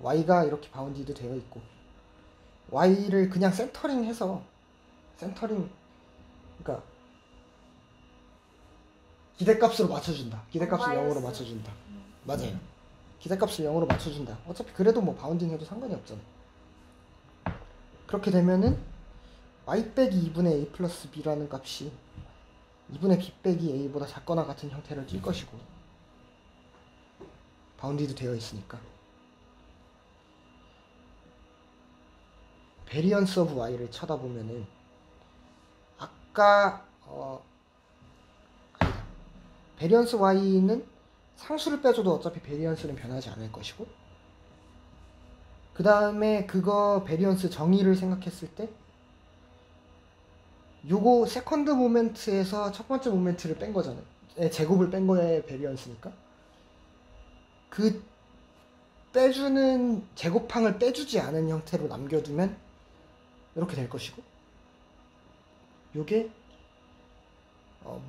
y가 이렇게 바운디드 되어 있고 y를 그냥 센터링 해서 센터링 그러니까 기대값으로 맞춰준다. 기대값을 0으로 맞춰준다. 맞아요. 기대값을 0으로 맞춰준다. 어차피 그래도 뭐 바운딩 해도 상관이 없잖아. 그렇게 되면은 y 빼기 2분의 a 플러스 b라는 값이 2분의 b 빼기 a보다 작거나 같은 형태를 띌 것이고 바운디드 되어 있으니까 베리언스 오브 y를 쳐다보면은 아까 아니다. 베리언스 y는 상수를 빼줘도 어차피 베리언스는 변하지 않을 것이고 그 다음에 그거 베리언스 정의를 생각했을 때 요거 세컨드 모멘트에서 첫 번째 모멘트를 뺀 거잖아요. 제곱을 뺀 거에 베리언스니까 그 빼주는 제곱항을 빼주지 않은 형태로 남겨두면 이렇게 될 것이고 요게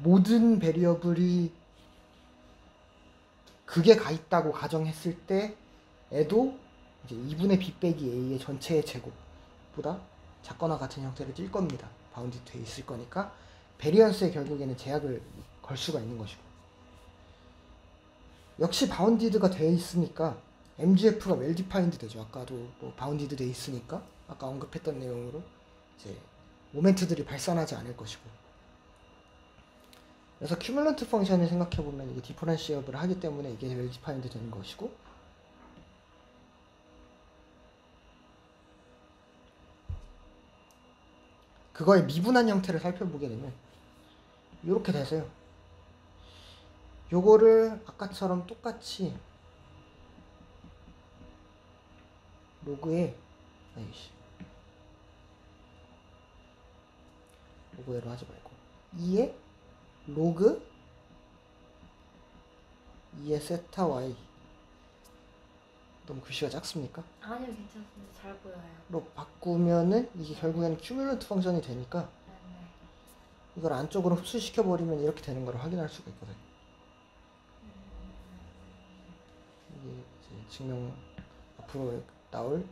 모든 베리어블이 극에 가 있다고 가정했을 때에도 이제 2분의 b 빼기 a의 전체의 제곱보다 작거나 같은 형태를 띌 겁니다. 바운드 돼 있을 거니까 베리언스에 결국에는 제약을 걸 수가 있는 것이고 역시 바운디드가 되어 있으니까 MGF가 웰 디파인드 되죠. 아까도 뭐 바운디드 돼 있으니까 아까 언급했던 내용으로 이제 모멘트들이 발산하지 않을 것이고 그래서 큐뮬런트 펑션을 생각해보면 이게 디퍼런시업을 하기 때문에 이게 웰 디파인드 되는 것이고 그거의 미분한 형태를 살펴보게 되면 이렇게 되세요. 요거를 아까처럼 똑같이 로그에 로그에로 하지 말고 2에 로그 2에 세타 y 너무 글씨가 작습니까? 아니요, 괜찮습니다. 잘 보여요. 로 바꾸면은 이게 결국에는 큐뮬런트 펑션이 되니까 네네. 이걸 안쪽으로 흡수시켜 버리면 이렇게 되는 걸 확인할 수가 있거든요. 이게 이제 증명 앞으로 나올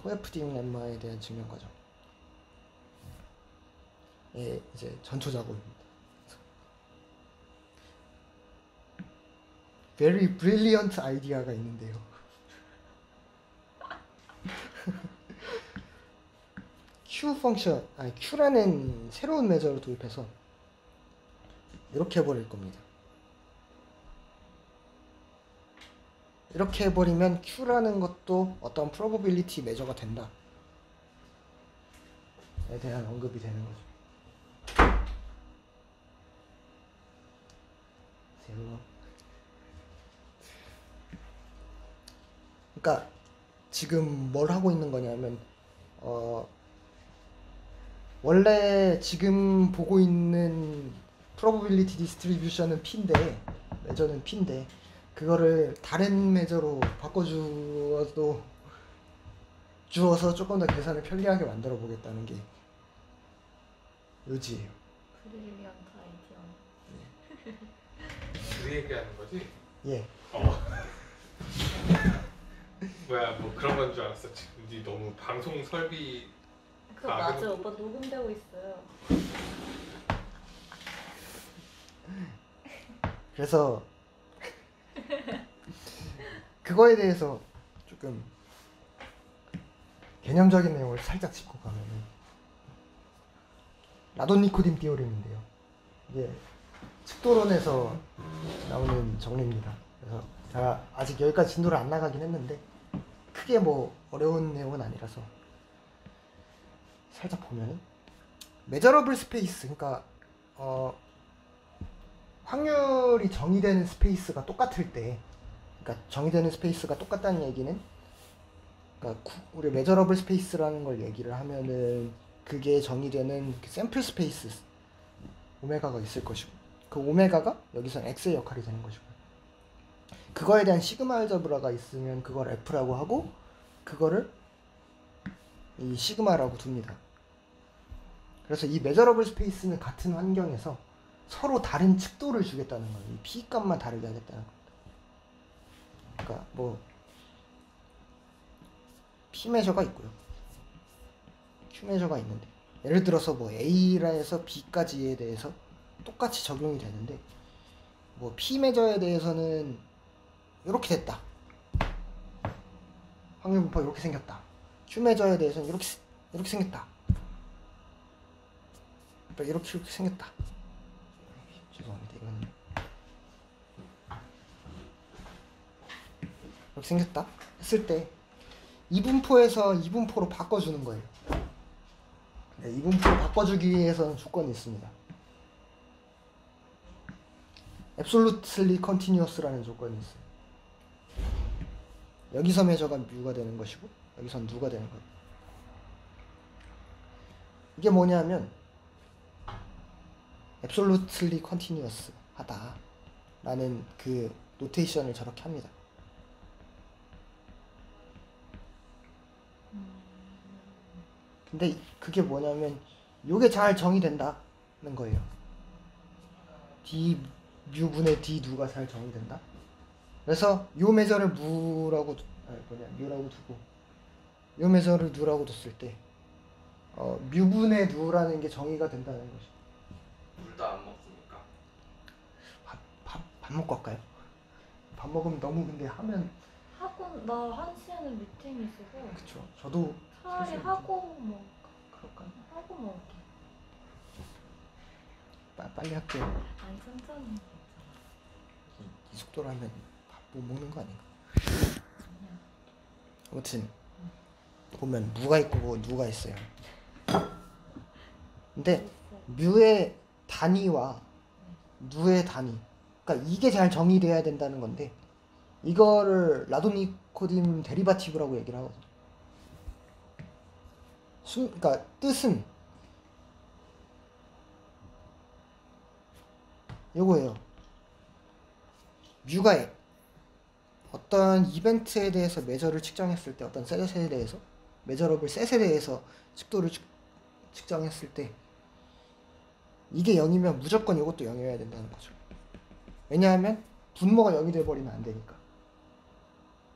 호에프딩 렘마에 대한 증명 과정. 예, 이제 전초 작업입니다. Very brilliant 아이디어가 있는데요. Q 펑션, 아니 Q라는 새로운 메저를 도입해서 이렇게 해버릴 겁니다. 이렇게 해버리면 Q라는 것도 어떤 probability 메저가 된다. 에 대한 언급이 되는 거죠. 그러니까 지금 뭘 하고 있는 거냐면 원래 지금 보고 있는 probability distribution은 P인데 메저는 P인데 그거를 다른 메저로 주어서 조금 더 계산을 편리하게 만들어 보겠다는 게 요지예요. 브릴리언트 아이디어. 그 얘기하는 거지? 예. 뭐야 뭐 그런 건 줄 알았어. 지금 니 너무 방송 설비 그거 맞아요. 오빠 녹음되고 있어요. 그래서 그거에 대해서 조금 개념적인 내용을 살짝 짚고 가면은 라돈니코딘 띠오렘인데요. 이게 측도론에서 나오는 정리입니다. 그래서 제가 아직 여기까지 진도를 안 나가긴 했는데 크게 뭐 어려운 내용은 아니라서 살짝 보면은 메저러블 스페이스, 그러니까 확률이 정의되는 스페이스가 똑같을 때, 그러니까 정의되는 스페이스가 똑같다는 얘기는, 그러니까 우리 메저러블 스페이스라는 걸 얘기를 하면은 그게 정의되는 그 샘플 스페이스 오메가가 있을 것이고, 그 오메가가 여기서는 x의 역할이 되는 것이고, 그거에 대한 시그마 알저브라가 있으면 그걸 f라고 하고 그거를 이 시그마라고 둡니다. 그래서 이 메저러블 스페이스는 같은 환경에서 서로 다른 측도를 주겠다는 거예요. 이 p 값만 다르게 하겠다는 겁니다. 그러니까 뭐 p 메저가 있고요, q 메저가 있는데, 예를 들어서 뭐 a라 해서 b까지에 대해서 똑같이 적용이 되는데, 뭐 p 메저에 대해서는 이렇게 됐다, 확률 분포가 이렇게 생겼다. q 메저에 대해서는 이렇게 생겼다. 이렇게 생겼다. 죄송합니다. 이거는 이렇게 생겼다 했을 때 이분포에서 이분포로 바꿔주는 거예요. 네, 이분포로 바꿔주기 위해서는 조건이 있습니다. Absolutely continuous라는 조건이 있어요. 여기서 메저가 뮤가 되는 것이고 여기선 누가 되는 거예요. 이게 뭐냐면 absolutely continuous 하다 라는 그 노테이션을 저렇게 합니다. 근데 그게 뭐냐면 요게 잘 정의된다는 거예요. d 뮤분의 d 누가 잘 정의된다. 그래서 요 메저를 뮤라고 두고 요 메저를 누라고 뒀을 때 뮤분의 누라는 게 정의가 된다는 것이. 물도 안 먹습니까? 밥 먹고 할까요? 밥 먹으면 너무 근데 하면. 학원 나 1시에는 미팅이 있어서 그쵸. 저도 차라리 사실 하고 그럴까요? 하고 먹을게. 빨리 할게요. 아니 천천히. 이 속도로 하면 밥 못 먹는 거 아닌가? 아무튼 보면 무가 있고 뭐 누가 있어요. 근데 뮤의 단위와 누의 단위, 그러니까 이게 잘 정의돼야 된다는 건데 이거를 라돈니코딘 데리바티브라고 얘기를 하거든요. 그러니까 뜻은 요거예요. 뮤가 어떤 이벤트에 대해서 메저를 측정했을 때, 어떤 셋에 대해서 메저러블 셋에 대해서 측도를 측정했을 때 이게 0이면 무조건 이것도 0이어야 된다는 거죠. 왜냐하면 분모가 0이 돼버리면 안 되니까.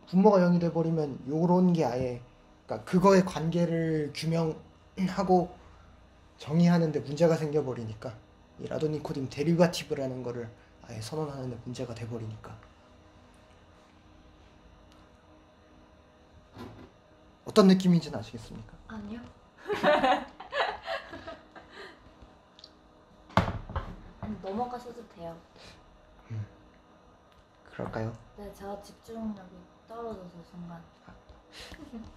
분모가 0이 돼버리면 요런 게 아예, 그러니까 그거의 관계를 규명하고 정의하는데 문제가 생겨버리니까 이 라돈니코딘 데리바티브라는 거를 아예 선언하는데 문제가 돼버리니까. 어떤 느낌인지는 아시겠습니까? 아니요. 넘어가셔도 돼요. 그럴까요? 네, 제가 집중력이 떨어져서 순간.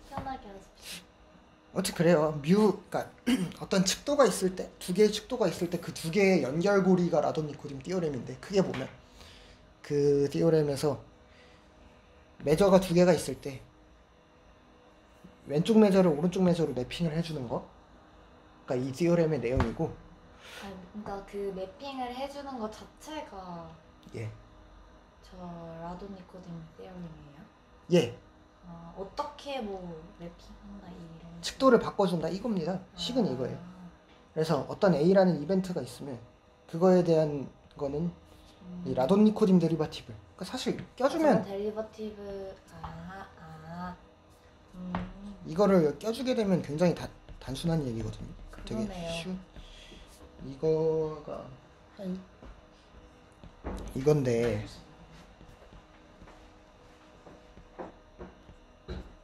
편하게 하십시오. 어쨌든 그래요. 그러니까 어떤 측도가 있을 때, 두 개의 측도가 있을 때 그 두 개의 연결고리가 라돈니코딘 띠오렘인데, 크게 보면 그 띠오렘에서 메저가 두 개가 있을 때 왼쪽 메저를 오른쪽 메저로 매핑을 해주는 거, 그러니까 이 띠오렘의 내용이고. 아니, 그러니까 그 매핑을 해주는 것 자체가 예. 저 라돈니코딘 띠오렘이에요? 예. 어떻게 뭐 매핑한다 이런 측도를 바꿔준다 이겁니다. 식은 이거예요. 그래서 어떤 A라는 이벤트가 있으면 그거에 대한 거는 이 라돈니코딘 데리바티브, 그러니까 사실 껴주면 데리버티브 이거를 껴주게 되면 굉장히 단순한 얘기거든요. 되게 그러네요. 이거가 이건데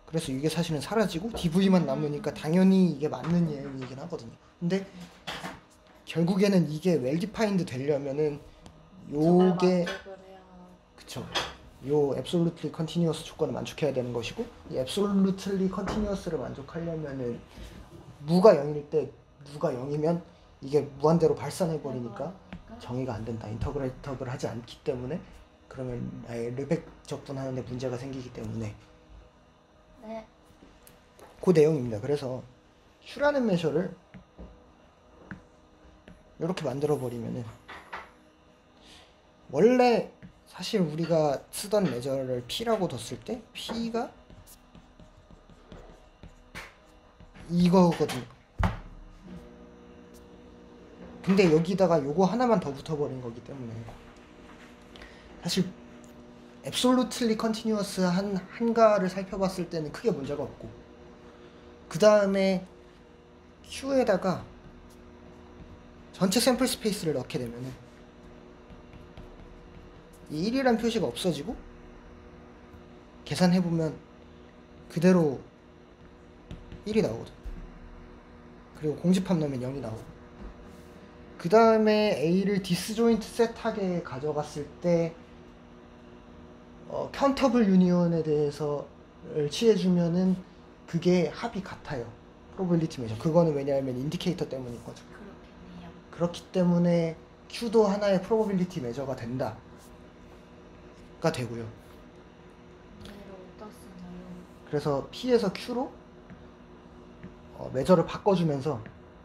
그래서 이게 사실은 사라지고 DV만 남으니까 당연히 이게 맞는 예이긴 하거든요. 근데 결국에는 이게 웰 디파인드 되려면은 요게 그쵸. 요 absolutely continuous 조건을 만족해야 되는 것이고 이 absolutely continuous를 만족하려면은 무가 0일 때 무가 0이면 이게 무한대로 발산해 버리니까 정의가 안 된다. 인터그레이터블 하지 않기 때문에 그러면 아예 르벡 적분하는데 문제가 생기기 때문에 네. 그 내용입니다. 그래서 Q라는 메셔를 이렇게 만들어 버리면은 원래 사실 우리가 쓰던 메저를 P라고 뒀을 때 P가 이거거든요. 근데 여기다가 요거 하나만 더 붙어버린 거기 때문에 사실 absolutely continuous 한가를 살펴봤을 때는 크게 문제가 없고 그 다음에 Q에다가 전체 샘플 스페이스를 넣게 되면은 이 1이란 표시가 없어지고 계산해보면 그대로 1이 나오거든. 그리고 공집합 넣으면 0이 나오고 그 다음에 A를 디스조인트 셋하게 가져갔을 때 카운터블 유니온에 대해서를 취해주면은 그게 합이 같아요. 프로버빌리티 메저. 그거는 왜냐하면 인디케이터 때문인 거죠. 그렇겠네요. 그렇기 때문에 Q도 하나의 프로버빌리티 메저가 된다. 가 되고요. 얘를 어디다 쓰나요? 그래서 P에서 Q로 메저를 바꿔주면서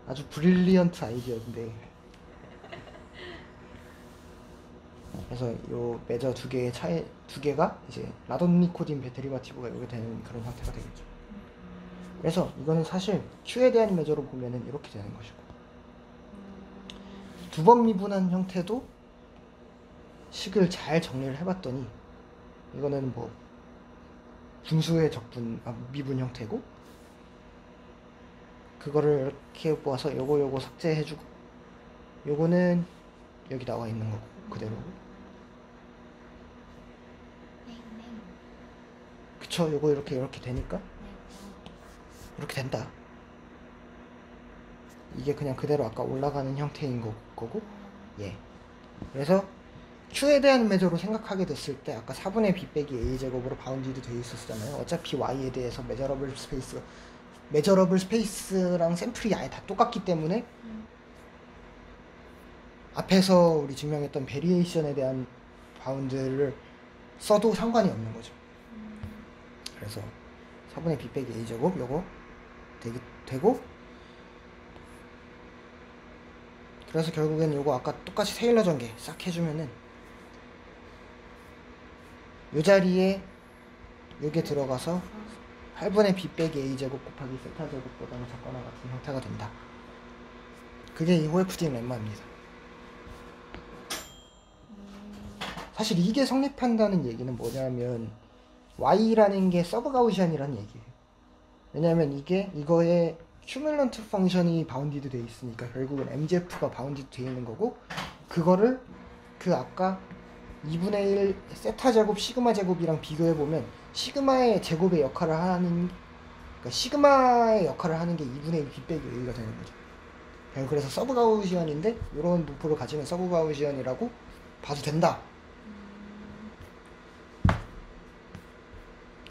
아주 브릴리언트 아이디어인데 그래서 요 메저 두 개의 차이 두 개가 이제 라돈니코딘 데리바티브가 이렇게 되는 그런 형태가 되겠죠. 그래서 이거는 사실 Q에 대한 메저로 보면은 이렇게 되는 것이고 두 번 미분한 형태도 식을 잘 정리를 해봤더니 이거는 뭐 분수의 미분 형태고 그거를 이렇게 모아서 요거 삭제해주고 요거는 여기 나와 있는 거고 그대로 그쵸. 요거 이렇게 되니까 이렇게 된다. 이게 그냥 그대로 아까 올라가는 형태인 거고 예. 그래서 Q에 대한 메저로 생각하게 됐을 때 아까 4분의 B 빼기 A 제곱으로 바운디드 되어 있었잖아요. 어차피 Y에 대해서 메저러블 스페이스랑 샘플이 아예 다 똑같기 때문에 앞에서 우리 증명했던 베리에이션에 대한 바운드를 써도 상관이 없는 거죠. 그래서 4분의 B 빼기 A 제곱 요거 되고 그래서 결국엔 요거 아까 똑같이 테일러 전개 싹 해주면은 요 자리에 요게 들어가서 8분의 B 빼기 A 제곱 곱하기 세타 제곱보다는 작거나 같은 형태가 된다. 그게 이 OFD 렘마입니다. 사실 이게 성립한다는 얘기는 뭐냐면 Y라는 게 서브 가우시안이라는 얘기예요. 왜냐면 이거에 큐뮬런트 펑션이 바운디드 돼 있으니까 결국은 MGF가 바운디드 돼 있는 거고 그거를 그 아까 2분의 1 세타 제곱 시그마 제곱이랑 비교해 보면 시그마의 제곱의 역할을 하는 그러니까 시그마의 역할을 하는 게 2분의 1 B 빼기 A가 되는 거죠. 그래서 서브 가우시안인데 이런 분포를 가지면 서브 가우시안이라고 봐도 된다.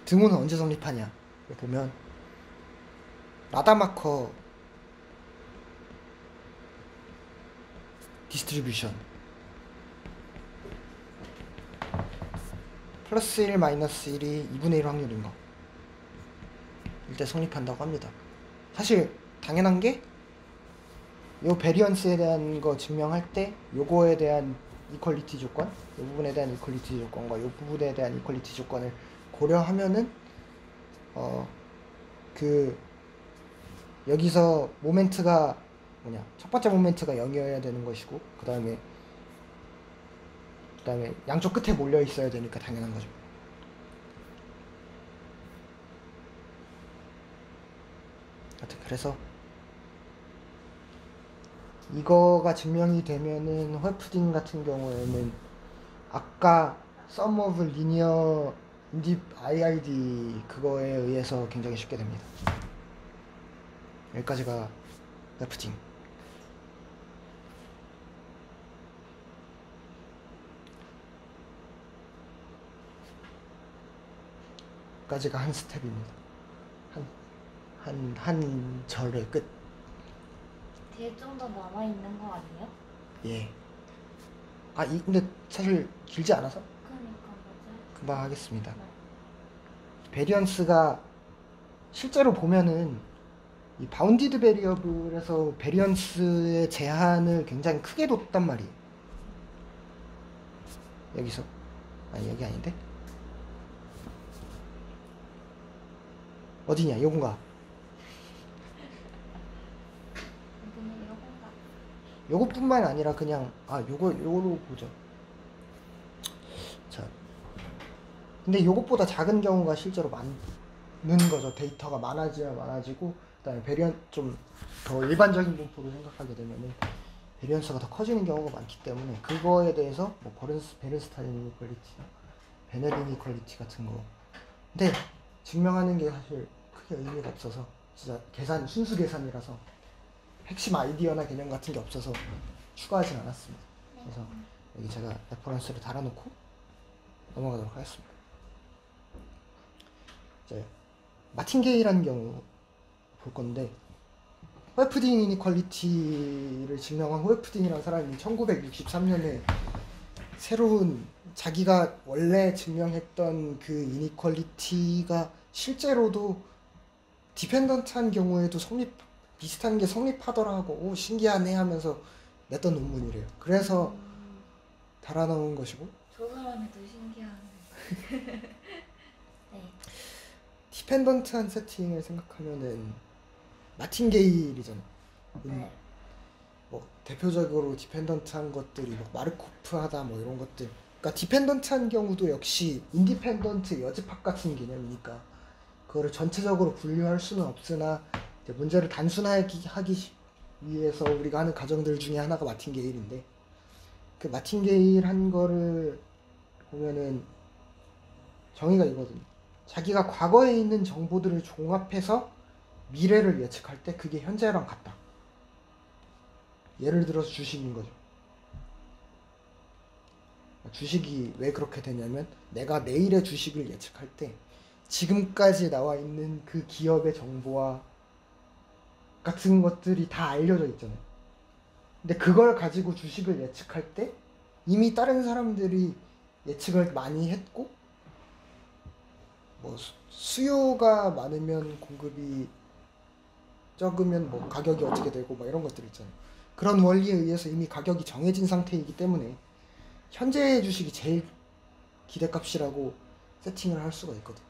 등호는 언제 성립하냐 보면 라다마커 디스트리뷰션 플러스 1 마이너스 1이 2분의 1 확률인 거 이때 성립한다고 합니다. 사실 당연한 게 요 베리언스에 대한 거 증명할 때 요거에 대한 이퀄리티 조건, 요 부분에 대한 이퀄리티 조건과 요 부분에 대한 이퀄리티 조건을 고려하면은 여기서 모멘트가 첫 번째 모멘트가 0이어야 되는 것이고 그 다음에 그다음에 양쪽 끝에 몰려 있어야 되니까 당연한 거죠. 하여튼 그래서 이거가 증명이 되면은 홀프딩 같은 경우에는 아까 Sum of Linear IID 그거에 의해서 굉장히 쉽게 됩니다. 여기까지가 홀프딩. 까지가 한 스텝입니다. 한 절의 끝. 뒤에 좀 더 남아 있는 거 아니에요? 예. 근데 사실 길지 않아서 그러니까 맞아요. 금방 하겠습니다. 네. 베리언스가 실제로 보면은 이 바운디드 베리어블에서 베리언스의 제한을 굉장히 크게 뒀단 말이에요. 여기서 여기 아닌데 어디냐 요건가 이거는 이거가 요것뿐만 아니라 그냥 요거로 보죠. 자, 근데 요것보다 작은 경우가 실제로 많은 거죠. 데이터가 많아지면 많아지고, 그다음에 베리언 좀 더 일반적인 분포로 생각하게 되면은 베리언스가 더 커지는 경우가 많기 때문에 그거에 대해서 뭐 베른스타인 이니퀄리티나 베넬 이니퀄리티 같은 거. 근데 증명하는 게 사실 크게 의미가 없어서 진짜 순수 계산이라서 핵심 아이디어나 개념 같은 게 없어서 추가하진 않았습니다. 그래서 여기 제가 레퍼런스를 달아놓고 넘어가도록 하겠습니다. 이제 마틴게이라는 경우 볼 건데 호에프딩 이니퀄리티를 증명한 호에프딩이라는 사람이 1963년에 새로운 자기가 원래 증명했던 그 이니퀄리티가 실제로도 디펜던트한 경우에도 비슷한 게 성립하더라고. 오, 신기하네 하면서 냈던 논문이래요. 그래서 달아놓은 것이고 저 사람이 더 신기하네. 네. 디펜던트한 세팅을 생각하면은 마틴게일이잖아. 네. 뭐 대표적으로 디펜던트한 것들이 뭐 마르코프하다 뭐 이런 것들. 그러니까 디펜던트한 경우도 역시 인디펜던트 여집합 같은 개념이니까 그거를 전체적으로 분류할 수는 없으나 이제 문제를 단순하게 하기 위해서 우리가 하는 가정들 중에 하나가 마틴게일인데 그 마틴게일 한 거를 보면은 정의가 이거든요. 자기가 과거에 있는 정보들을 종합해서 미래를 예측할 때 그게 현재랑 같다. 예를 들어서 주식인 거죠. 주식이 왜 그렇게 되냐면 내가 내일의 주식을 예측할 때 지금까지 나와 있는 그 기업의 정보와 같은 것들이 다 알려져 있잖아요. 근데 그걸 가지고 주식을 예측할 때 이미 다른 사람들이 예측을 많이 했고 뭐 수요가 많으면 공급이 적으면 뭐 가격이 어떻게 되고 막 이런 것들 있잖아요. 그런 원리에 의해서 이미 가격이 정해진 상태이기 때문에 현재의 주식이 제일 기대값이라고 세팅을 할 수가 있거든.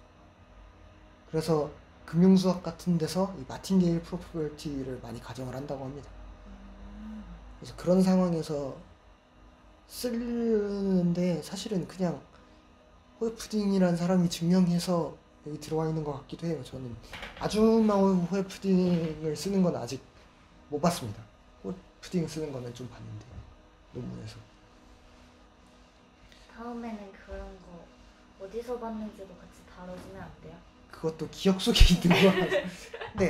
그래서 금융수학 같은 데서 이 마틴게일 프로버빌리티를 많이 가정을 한다고 합니다. 그래서 그런 상황에서 쓰는데 사실은 그냥 호에프딩이라는 사람이 증명해서 여기 들어와 있는 것 같기도 해요. 저는 아주마 호에프딩을 쓰는 건 아직 못 봤습니다. 호에프딩 쓰는 거는 좀 봤는데 논문에서. 다음에는 그런 거 어디서 봤는지도 같이 다뤄주면 안 돼요? 그것도 기억 속에 있는 거 같아요. 근데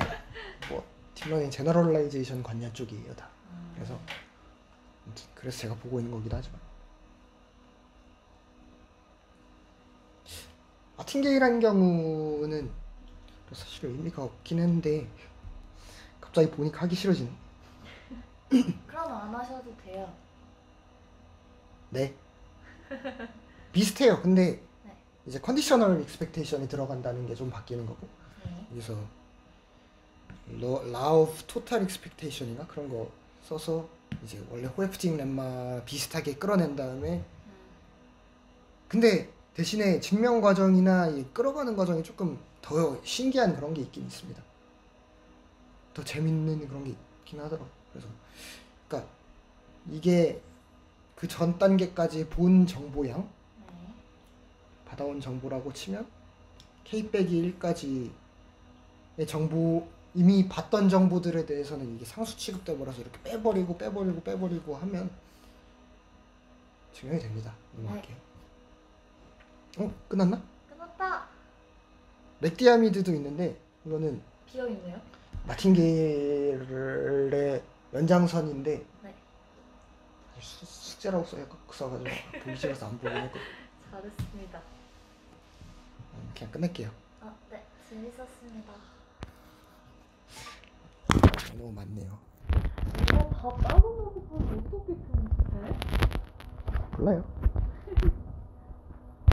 뭐 딥러닝 제너럴라이제이션 관련 쪽이에요 다. 그래서 아무튼 그래서 제가 보고 있는 거기도 하지만 마틴게일한 경우는 사실 의미가 없긴 한데 갑자기 보니까 하기 싫어지네. 그럼 안 하셔도 돼요. 네. 비슷해요. 근데 네. 이제 컨디셔널 익스펙테이션이 들어간다는 게 좀 바뀌는 거고 네. 여기서 law of total expectation인가 그런 거 써서 이제 원래 호에프딩 렘마 비슷하게 끌어낸 다음에 근데 대신에 증명 과정이나 이 끌어가는 과정이 조금 더 신기한 그런 게 있긴 있습니다. 더 재밌는 그런 게 있긴 하더라고. 그래서 그러니까 이게 그 전 단계까지 본 정보양 네. 받아온 정보라고 치면 K-1까지의 정보 이미 봤던 정보들에 대해서는 이게 상수 취급돼 버려서 이렇게 빼버리고 하면 증명이 됩니다. 넘어갈게요. 끝났나? 끝났다. 맥디아미드도 있는데 이거는 비어 있네요. 마틴게일의 연장선인데 네. 숙제라고 써가지고 보기 싫어서 안 보긴 했거든. 잘했습니다. 그냥 끝낼게요. 네. 재밌었습니다. 너무 많네요. 이거 다 따로 먹으면 어떻게 편집해? 몰라요.